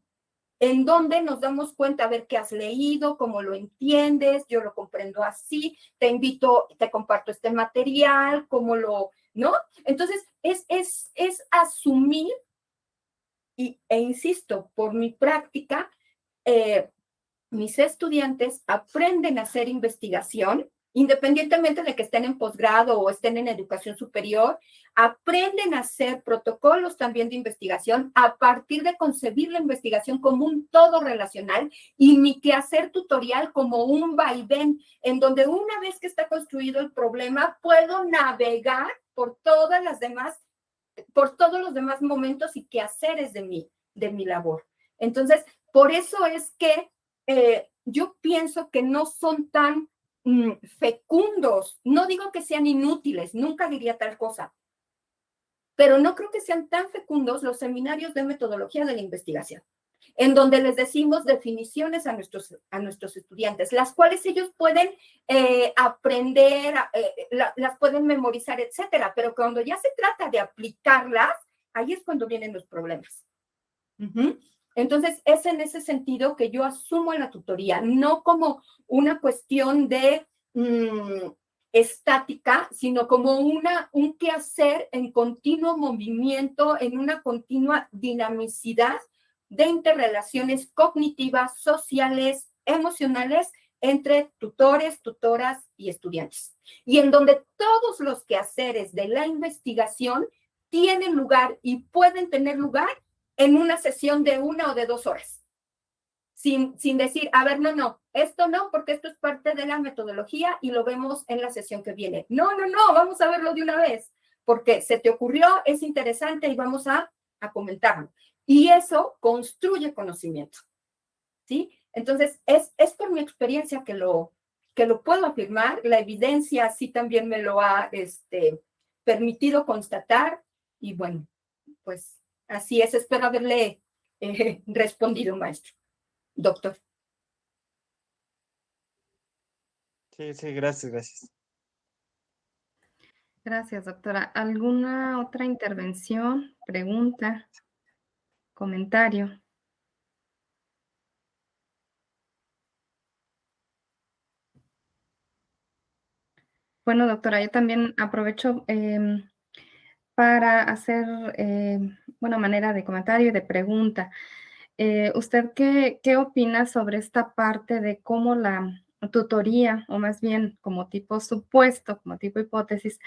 en donde nos damos cuenta, a ver qué has leído, cómo lo entiendes, yo lo comprendo así, te invito, te comparto este material, cómo lo, ¿no? Entonces, es asumir, e insisto, por mi práctica, mis estudiantes aprenden a hacer investigación, independientemente de que estén en posgrado o estén en educación superior, aprenden a hacer protocolos también de investigación a partir de concebir la investigación como un todo relacional y mi quehacer tutorial como un vaivén, en donde una vez que está construido el problema, puedo navegar por todos los demás momentos y quehaceres de mi labor. Entonces, por eso es que yo pienso que no son tan fecundos, no digo que sean inútiles, nunca diría tal cosa, pero no creo que sean tan fecundos los seminarios de metodología de la investigación, en donde les decimos definiciones a nuestros estudiantes, las cuales ellos pueden aprender, las pueden memorizar, etcétera, pero cuando ya se trata de aplicarlas, ahí es cuando vienen los problemas. Entonces, es en ese sentido que yo asumo la tutoría, no como una cuestión de estática, sino como un quehacer en continuo movimiento, en una continua dinamicidad de interrelaciones cognitivas, sociales, emocionales, entre tutores, tutoras y estudiantes. Y en donde todos los quehaceres de la investigación tienen lugar y pueden tener lugar en una sesión de 1 o de 2 horas, sin decir, a ver, no, esto no, porque esto es parte de la metodología y lo vemos en la sesión que viene. No, vamos a verlo de una vez, porque se te ocurrió, es interesante y vamos a comentarlo. Y eso construye conocimiento, ¿sí? Entonces, es por mi experiencia que lo puedo afirmar, la evidencia sí también me lo ha permitido constatar, y bueno, pues Así es, espero haberle respondido, maestro. Doctor. Sí, gracias. Gracias, doctora. ¿Alguna otra intervención, pregunta, comentario? Bueno, doctora, yo también aprovecho para hacer, manera de comentario y de pregunta. ¿Usted qué opina sobre esta parte de cómo la tutoría, o más bien como tipo supuesto, como tipo hipótesis,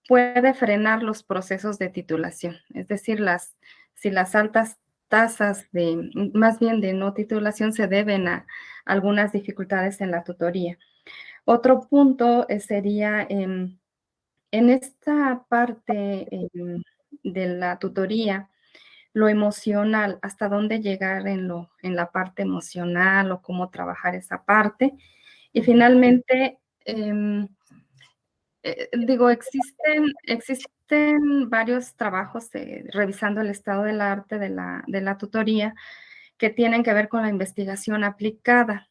puede frenar los procesos de titulación? Es decir, si las altas tasas más bien de no titulación se deben a algunas dificultades en la tutoría. Otro punto sería en esta parte de la tutoría, lo emocional, hasta dónde llegar en la parte emocional o cómo trabajar esa parte. Y finalmente, existen varios trabajos revisando el estado del arte de la tutoría que tienen que ver con la investigación aplicada.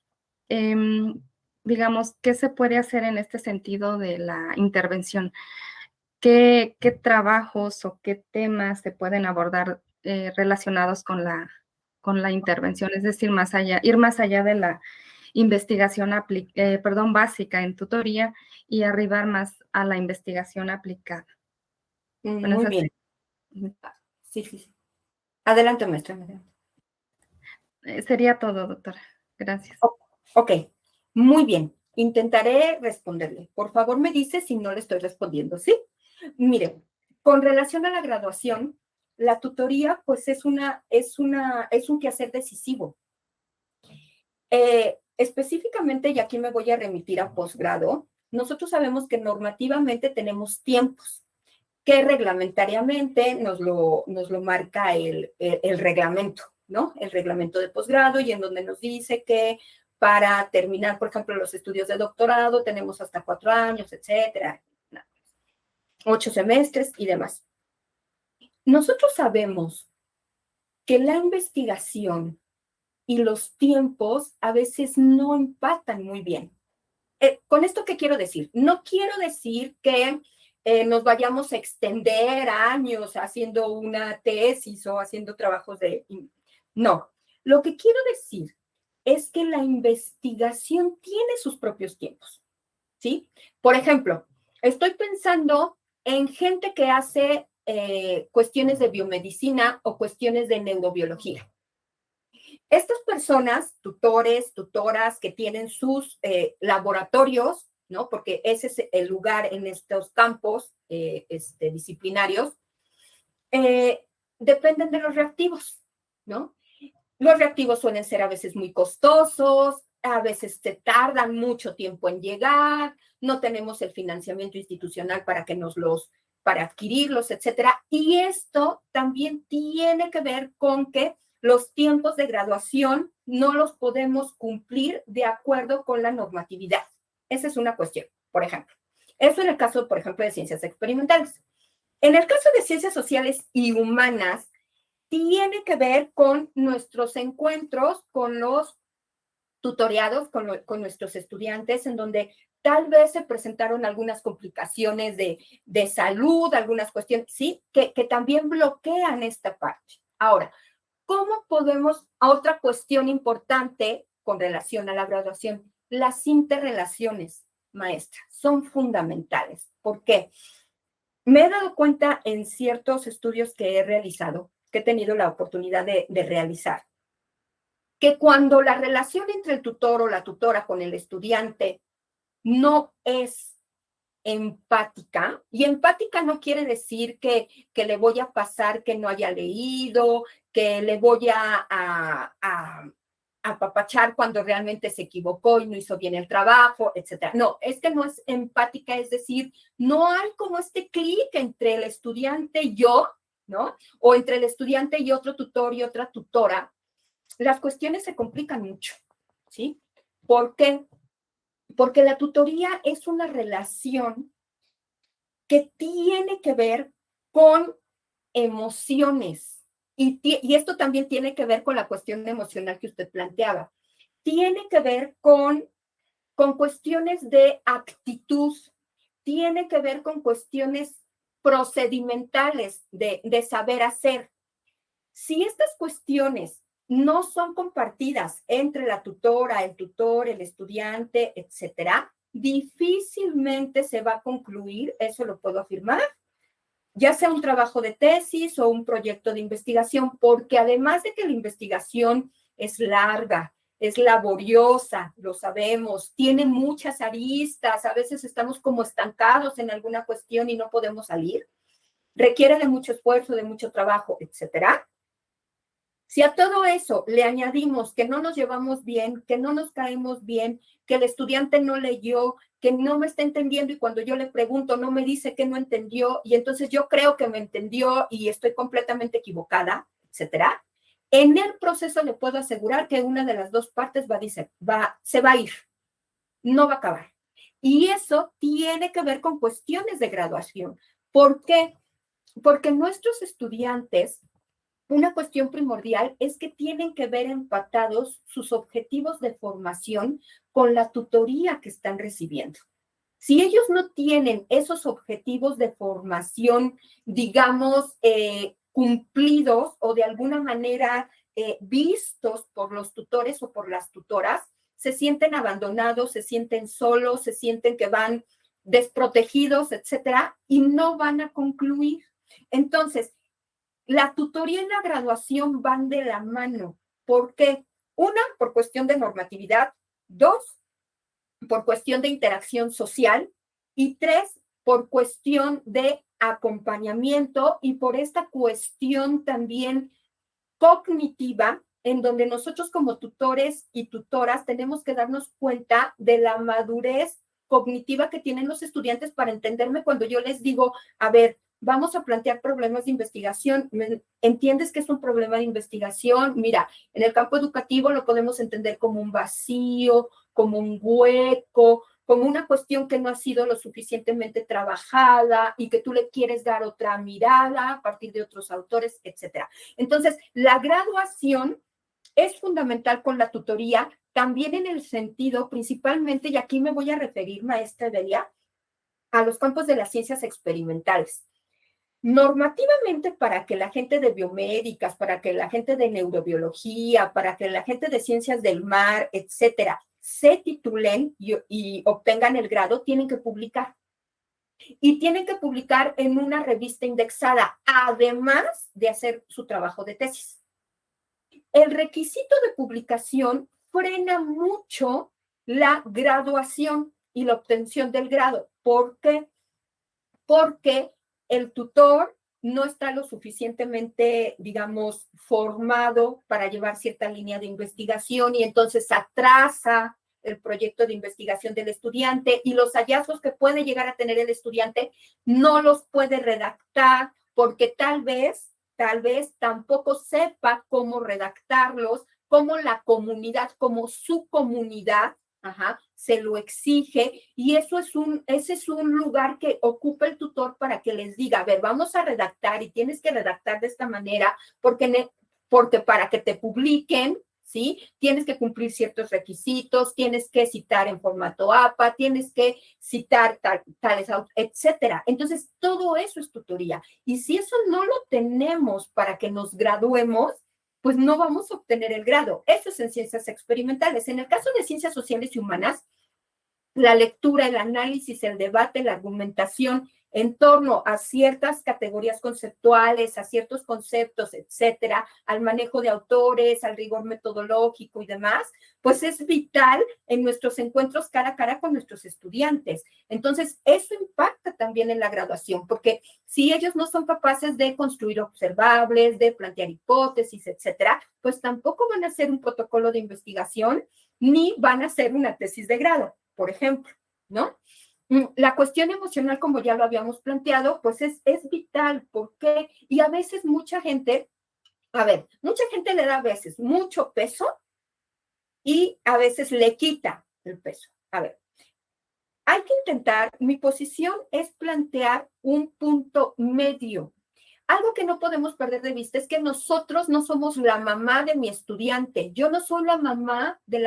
Digamos, ¿qué se puede hacer en este sentido de la intervención? ¿Qué trabajos o qué temas se pueden abordar relacionados con la intervención? Es decir, ir más allá de la investigación básica en tutoría y arribar más a la investigación aplicada. Bueno, Muy bien. Sí. Adelante, maestra. Sería todo, doctora. Gracias. Ok, muy bien. Intentaré responderle. Por favor, me dice si no le estoy respondiendo, ¿sí? Mire, con relación a la graduación, la tutoría, pues es un quehacer decisivo. Específicamente, y aquí me voy a remitir a posgrado, nosotros sabemos que normativamente tenemos tiempos que reglamentariamente nos lo marca el reglamento, ¿no? El reglamento de posgrado, y en donde nos dice que para terminar, por ejemplo, los estudios de doctorado tenemos hasta 4 años, etcétera, 8 semestres y demás. Nosotros sabemos que la investigación y los tiempos a veces no empatan muy bien. ¿Con esto qué quiero decir? No quiero decir que nos vayamos a extender años haciendo una tesis o haciendo trabajos de... No, lo que quiero decir es que la investigación tiene sus propios tiempos, ¿sí? Por ejemplo, estoy pensando en gente que hace cuestiones de biomedicina o cuestiones de neurobiología. Estas personas, tutores, tutoras que tienen sus laboratorios, ¿no? Porque ese es el lugar en estos campos disciplinarios, dependen de los reactivos, ¿no? Los reactivos suelen ser a veces muy costosos, a veces se tardan mucho tiempo en llegar, no tenemos el financiamiento institucional para adquirirlos, etcétera. Y esto también tiene que ver con que los tiempos de graduación no los podemos cumplir de acuerdo con la normatividad. Esa es una cuestión, por ejemplo. Eso en el caso, por ejemplo, de ciencias experimentales. En el caso de ciencias sociales y humanas, tiene que ver con nuestros encuentros con los tutoriados, con nuestros estudiantes, en donde tal vez se presentaron algunas complicaciones de salud, algunas cuestiones, sí, que también bloquean esta parte. Ahora, ¿cómo podemos, otra cuestión importante con relación a la graduación? Las interrelaciones, maestra, son fundamentales. ¿Por qué? Me he dado cuenta en ciertos estudios que he realizado, que he tenido la oportunidad de realizar, que cuando la relación entre el tutor o la tutora con el estudiante no es empática, y empática no quiere decir que le voy a pasar que no haya leído, que le voy a apapachar cuando realmente se equivocó y no hizo bien el trabajo, etcétera. No, es que no es empática, es decir, no hay como este clic entre el estudiante y yo, ¿no? O entre el estudiante y otro tutor y otra tutora. Las cuestiones se complican mucho, ¿sí? ¿Por qué? Porque la tutoría es una relación que tiene que ver con emociones, y esto también tiene que ver con la cuestión emocional que usted planteaba. Tiene que ver con cuestiones de actitud, tiene que ver con cuestiones procedimentales de saber hacer. Si estas cuestiones no son compartidas entre la tutora, el tutor, el estudiante, etcétera, difícilmente se va a concluir, eso lo puedo afirmar, ya sea un trabajo de tesis o un proyecto de investigación, porque además de que la investigación es larga, es laboriosa, lo sabemos, tiene muchas aristas, a veces estamos como estancados en alguna cuestión y no podemos salir, requiere de mucho esfuerzo, de mucho trabajo, etcétera. Si a todo eso le añadimos que no nos llevamos bien, que no nos caemos bien, que el estudiante no leyó, que no me está entendiendo y cuando yo le pregunto no me dice que no entendió y entonces yo creo que me entendió y estoy completamente equivocada, etcétera, en el proceso le puedo asegurar que una de las dos partes se va a ir, no va a acabar. Y eso tiene que ver con cuestiones de graduación. ¿Por qué? Porque nuestros estudiantes, una cuestión primordial es que tienen que ver empatados sus objetivos de formación con la tutoría que están recibiendo. Si ellos no tienen esos objetivos de formación, digamos, cumplidos o de alguna manera vistos por los tutores o por las tutoras, se sienten abandonados, se sienten solos, se sienten que van desprotegidos, etcétera, y no van a concluir. Entonces, la tutoría y la graduación van de la mano. ¿Por qué? Una, por cuestión de normatividad. Dos, por cuestión de interacción social. Y tres, por cuestión de acompañamiento y por esta cuestión también cognitiva, en donde nosotros como tutores y tutoras tenemos que darnos cuenta de la madurez cognitiva que tienen los estudiantes para entenderme cuando yo les digo, a ver, vamos a plantear problemas de investigación. ¿Entiendes que es un problema de investigación? Mira, en el campo educativo lo podemos entender como un vacío, como un hueco, como una cuestión que no ha sido lo suficientemente trabajada y que tú le quieres dar otra mirada a partir de otros autores, etcétera. Entonces, la graduación es fundamental con la tutoría, también en el sentido, principalmente, y aquí me voy a referir, maestra Evelia, a los campos de las ciencias experimentales. Normativamente, para que la gente de biomédicas, para que la gente de neurobiología, para que la gente de ciencias del mar, etcétera, se titulen y obtengan el grado, tienen que publicar. Y tienen que publicar en una revista indexada, además de hacer su trabajo de tesis. El requisito de publicación frena mucho la graduación y la obtención del grado. ¿Por qué? Porque el tutor no está lo suficientemente, digamos, formado para llevar cierta línea de investigación y entonces atrasa el proyecto de investigación del estudiante y los hallazgos que puede llegar a tener el estudiante no los puede redactar porque tal vez tampoco sepa cómo redactarlos, cómo la comunidad, como su comunidad, se lo exige y ese es un lugar que ocupa el tutor para que les diga, a ver, vamos a redactar y tienes que redactar de esta manera porque para que te publiquen, ¿sí? Tienes que cumplir ciertos requisitos, tienes que citar en formato APA, tienes que citar tales, etcétera. Entonces, todo eso es tutoría. Y si eso no lo tenemos para que nos graduemos, pues no vamos a obtener el grado. Eso es en ciencias experimentales. En el caso de ciencias sociales y humanas, la lectura, el análisis, el debate, la argumentación en torno a ciertas categorías conceptuales, a ciertos conceptos, etcétera, al manejo de autores, al rigor metodológico y demás, pues es vital en nuestros encuentros cara a cara con nuestros estudiantes. Entonces, eso impacta también en la graduación, porque si ellos no son capaces de construir observables, de plantear hipótesis, etcétera, pues tampoco van a hacer un protocolo de investigación ni van a hacer una tesis de grado, por ejemplo, ¿no? La cuestión emocional, como ya lo habíamos planteado, pues es vital. ¿Por qué? Y a veces mucha gente le da a veces mucho peso y a veces le quita el peso. A ver, hay que intentar, mi posición es plantear un punto medio. algo que no podemos perder de vista es que nosotros no somos la mamá de mi estudiante. Yo no soy la mamá de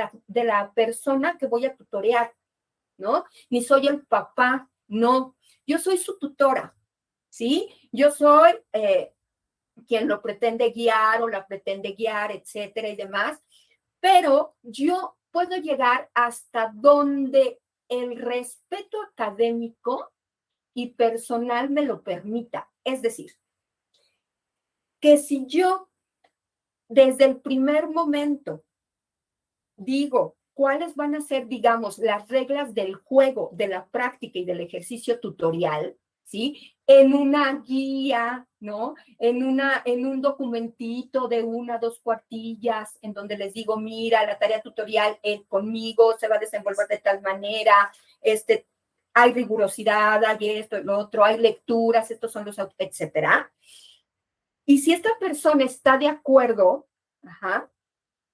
la persona que voy a tutorear, ¿no? Ni soy el papá, no. Yo soy su tutora, ¿sí? Yo soy quien lo pretende guiar o la pretende guiar, etcétera y demás. Pero yo puedo llegar hasta donde el respeto académico y personal me lo permita. Es decir, que si yo desde el primer momento digo cuáles van a ser, digamos, las reglas del juego, de la práctica y del ejercicio tutorial, ¿sí? En una guía, ¿no? En un documentito de 1 a 2 cuartillas, en donde les digo, mira, la tarea tutorial conmigo se va a desenvolver de tal manera, hay rigurosidad, hay esto, lo otro, hay lecturas, estos son los, etcétera. Y si esta persona está de acuerdo,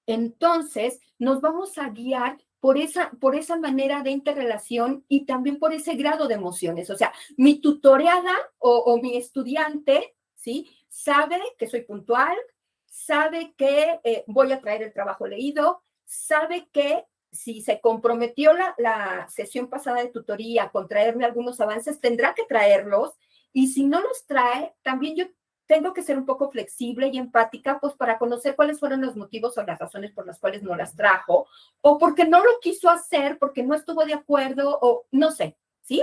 entonces nos vamos a guiar por esa manera de interrelación y también por ese grado de emociones. O sea, mi tutoreada o mi estudiante, ¿sí? Sabe que soy puntual, sabe que voy a traer el trabajo leído, sabe que si se comprometió la sesión pasada de tutoría con traerme algunos avances, tendrá que traerlos. Y si no los trae, también yo tengo que ser un poco flexible y empática, pues para conocer cuáles fueron los motivos o las razones por las cuales no las trajo, o porque no lo quiso hacer, porque no estuvo de acuerdo, o no sé, ¿sí?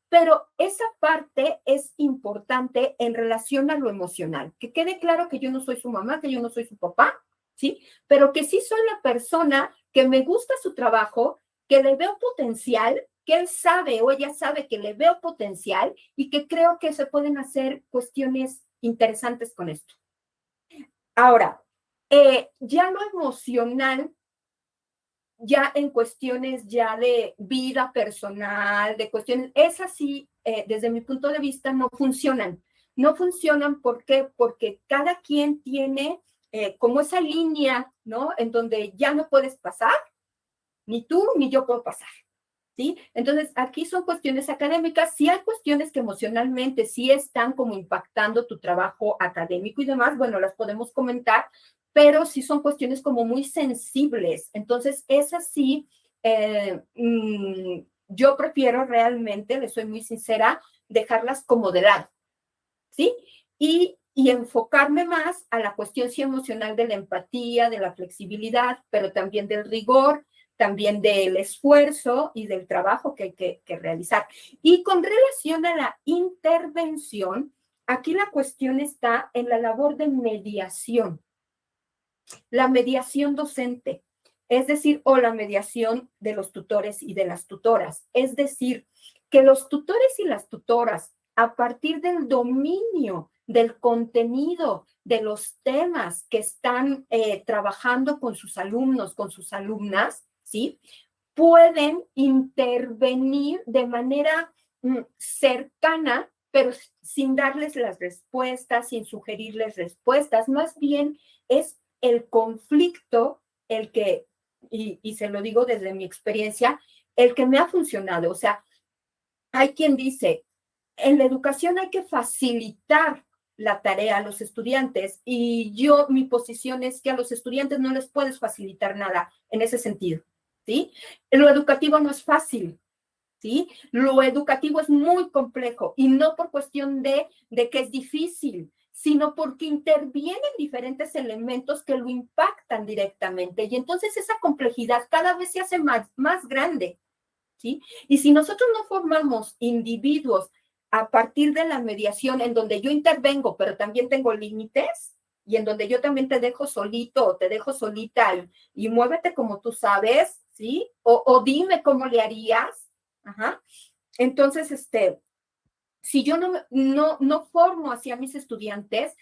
Pero esa parte es importante en relación a lo emocional. Que quede claro que yo no soy su mamá, que yo no soy su papá, ¿sí? Pero que sí soy la persona que me gusta su trabajo, que le veo potencial, que él sabe o ella sabe que le veo potencial y que creo que se pueden hacer cuestiones interesantes con esto. Ahora, ya lo emocional, ya en cuestiones ya de vida personal, de cuestiones, esas sí, desde mi punto de vista, no funcionan. No funcionan, ¿por qué? Porque cada quien tiene como esa línea, ¿no? En donde ya no puedes pasar, ni tú ni yo puedo pasar. ¿Sí? Entonces, aquí son cuestiones académicas, sí hay cuestiones que emocionalmente sí están como impactando tu trabajo académico y demás, bueno, las podemos comentar, pero sí son cuestiones como muy sensibles. Entonces, esas sí, yo prefiero realmente, les soy muy sincera, dejarlas como de lado, ¿sí? Y enfocarme más a la cuestión sí emocional de la empatía, de la flexibilidad, pero también del rigor, también del esfuerzo y del trabajo que hay que realizar. Y con relación a la intervención, aquí la cuestión está en la labor de mediación, la mediación docente, es decir, o la mediación de los tutores y de las tutoras. Es decir, que los tutores y las tutoras, a partir del dominio del contenido, de los temas que están trabajando con sus alumnos, con sus alumnas, ¿sí? Pueden intervenir de manera cercana, pero sin darles las respuestas, sin sugerirles respuestas. Más bien es el conflicto el que, y se lo digo desde mi experiencia, el que me ha funcionado. O sea, hay quien dice, en la educación hay que facilitar la tarea a los estudiantes y mi posición es que a los estudiantes no les puedes facilitar nada en ese sentido, ¿sí? Lo educativo no es fácil, ¿sí? Lo educativo es muy complejo y no por cuestión de que es difícil, sino porque intervienen diferentes elementos que lo impactan directamente y entonces esa complejidad cada vez se hace más grande, ¿sí? Y si nosotros no formamos individuos a partir de la mediación en donde yo intervengo, pero también tengo límites y en donde yo también te dejo solito o te dejo solita y muévete como tú sabes, ¿sí? O dime cómo le harías. Ajá. Entonces, si yo no formo hacia mis estudiantes,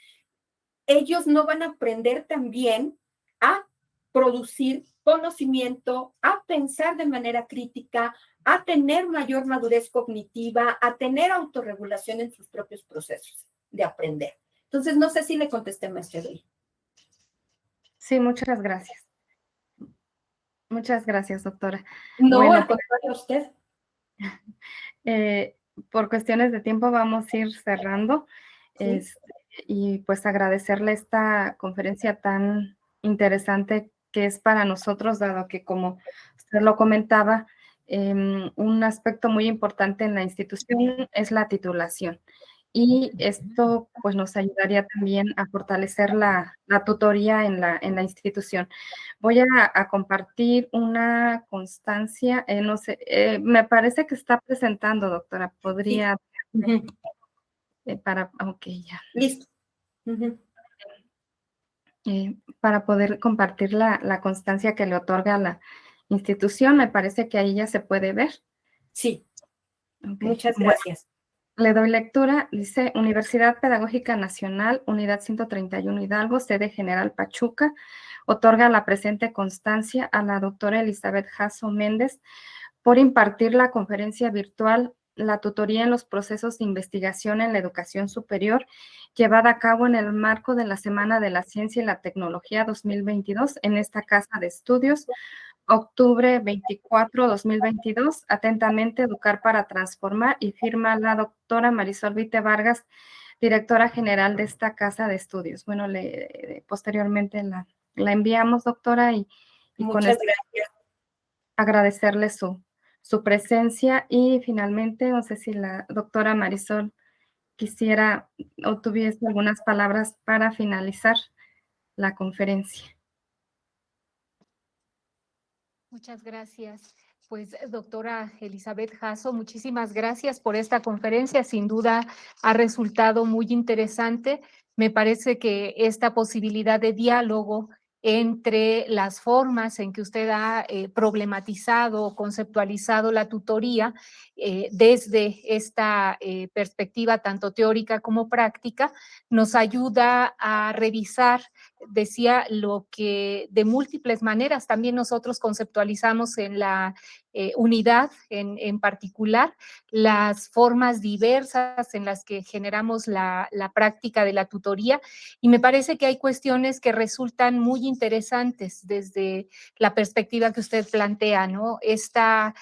ellos no van a aprender también a producir conocimiento, a pensar de manera crítica, a tener mayor madurez cognitiva, a tener autorregulación en sus propios procesos de aprender. Entonces, no sé si le contesté, maestra Edoy. Sí, muchas gracias. Muchas gracias, doctora. No, Bueno, al contrario, usted. por cuestiones de tiempo vamos a ir cerrando. Sí. y pues agradecerle esta conferencia tan interesante que es para nosotros, dado que, como usted lo comentaba, un aspecto muy importante en la institución es la titulación. Y esto pues nos ayudaría también a fortalecer la tutoría en la institución. Voy a compartir una constancia, no sé, me parece que está presentando, doctora. Podría, Ujú. ok, ya. Listo. Ujú. Para poder compartir la constancia que le otorga la institución, me parece que ahí ya se puede ver. Sí, Ok. muchas Bueno, gracias. le doy lectura. Dice: Universidad Pedagógica Nacional, Unidad 131 Hidalgo, sede General Pachuca, otorga la presente constancia a la doctora Elizabeth Jasso Méndez por impartir la conferencia virtual La tutoría en los procesos de investigación en la educación superior, llevada a cabo en el marco de la Semana de la Ciencia y la Tecnología 2022 en esta casa de estudios, octubre 24, 2022. Atentamente, Educar para Transformar, y firma la doctora Marisol Vite Vargas, directora general de esta casa de estudios. Bueno, posteriormente la enviamos, doctora, y con Muchas esto gracias. agradecerle su presencia. Y finalmente, no sé si la doctora Marisol quisiera o tuviese algunas palabras para finalizar la conferencia. Muchas gracias. Pues, doctora Elizabeth Jasso, muchísimas gracias por esta conferencia. Sin duda ha resultado muy interesante. Me parece que esta posibilidad de diálogo entre las formas en que usted ha problematizado o conceptualizado la tutoría desde esta perspectiva tanto teórica como práctica, nos ayuda a revisar, decía, lo que de múltiples maneras también nosotros conceptualizamos en la unidad en particular, las formas diversas en las que generamos la práctica de la tutoría, y me parece que hay cuestiones que resultan muy interesantes desde la perspectiva que usted plantea, ¿no? Esta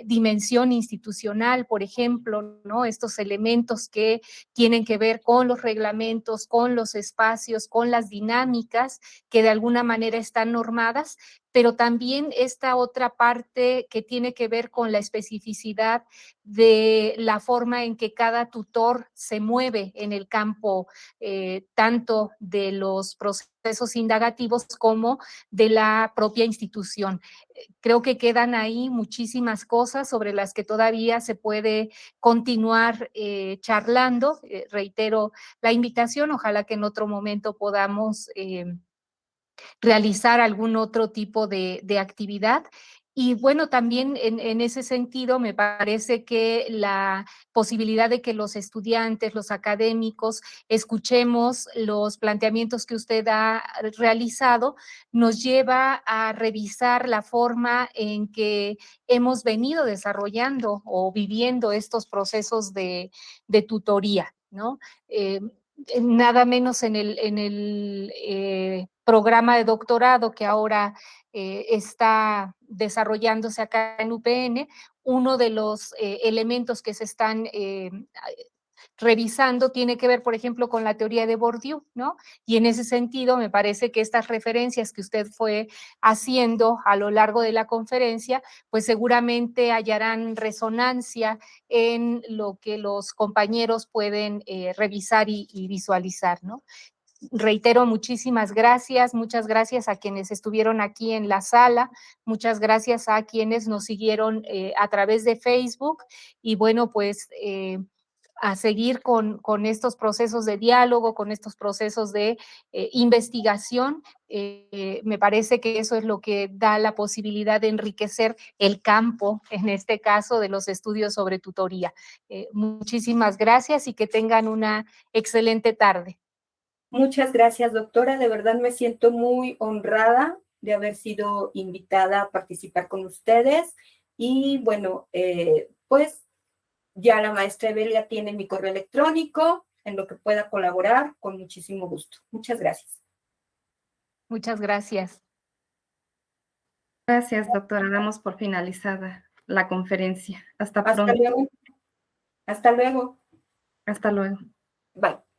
dimensión institucional, por ejemplo, ¿no? Estos elementos que tienen que ver con los reglamentos, con los espacios, con las dinámicas que de alguna manera están normadas, pero también esta otra parte que tiene que ver con la especificidad de la forma en que cada tutor se mueve en el campo, tanto de los procesos indagativos como de la propia institución. Creo que quedan ahí muchísimas cosas sobre las que todavía se puede continuar charlando. Reitero la invitación, ojalá que en otro momento podamos realizar algún otro tipo de actividad. Y bueno, también en ese sentido me parece que la posibilidad de que los estudiantes, los académicos, escuchemos los planteamientos que usted ha realizado, nos lleva a revisar la forma en que hemos venido desarrollando o viviendo estos procesos de tutoría, ¿no? Nada menos en el programa de doctorado que ahora está desarrollándose acá en UPN, uno de los elementos que se están revisando tiene que ver, por ejemplo, con la teoría de Bourdieu, ¿no? Y en ese sentido, me parece que estas referencias que usted fue haciendo a lo largo de la conferencia, pues seguramente hallarán resonancia en lo que los compañeros pueden revisar y visualizar, ¿no? Reitero, muchísimas gracias, muchas gracias a quienes estuvieron aquí en la sala, muchas gracias a quienes nos siguieron a través de Facebook, y bueno, pues a seguir con estos procesos de diálogo, con estos procesos de investigación. Me parece que eso es lo que da la posibilidad de enriquecer el campo, en este caso, de los estudios sobre tutoría. Muchísimas gracias y que tengan una excelente tarde. Muchas gracias, doctora. De verdad me siento muy honrada de haber sido invitada a participar con ustedes. Y bueno, pues ya la maestra Evelia tiene mi correo electrónico, en lo que pueda colaborar, con muchísimo gusto. Muchas gracias. Muchas gracias. Gracias, doctora. Damos por finalizada la conferencia. Hasta Hasta pronto. luego. Hasta luego. Hasta luego. Bye.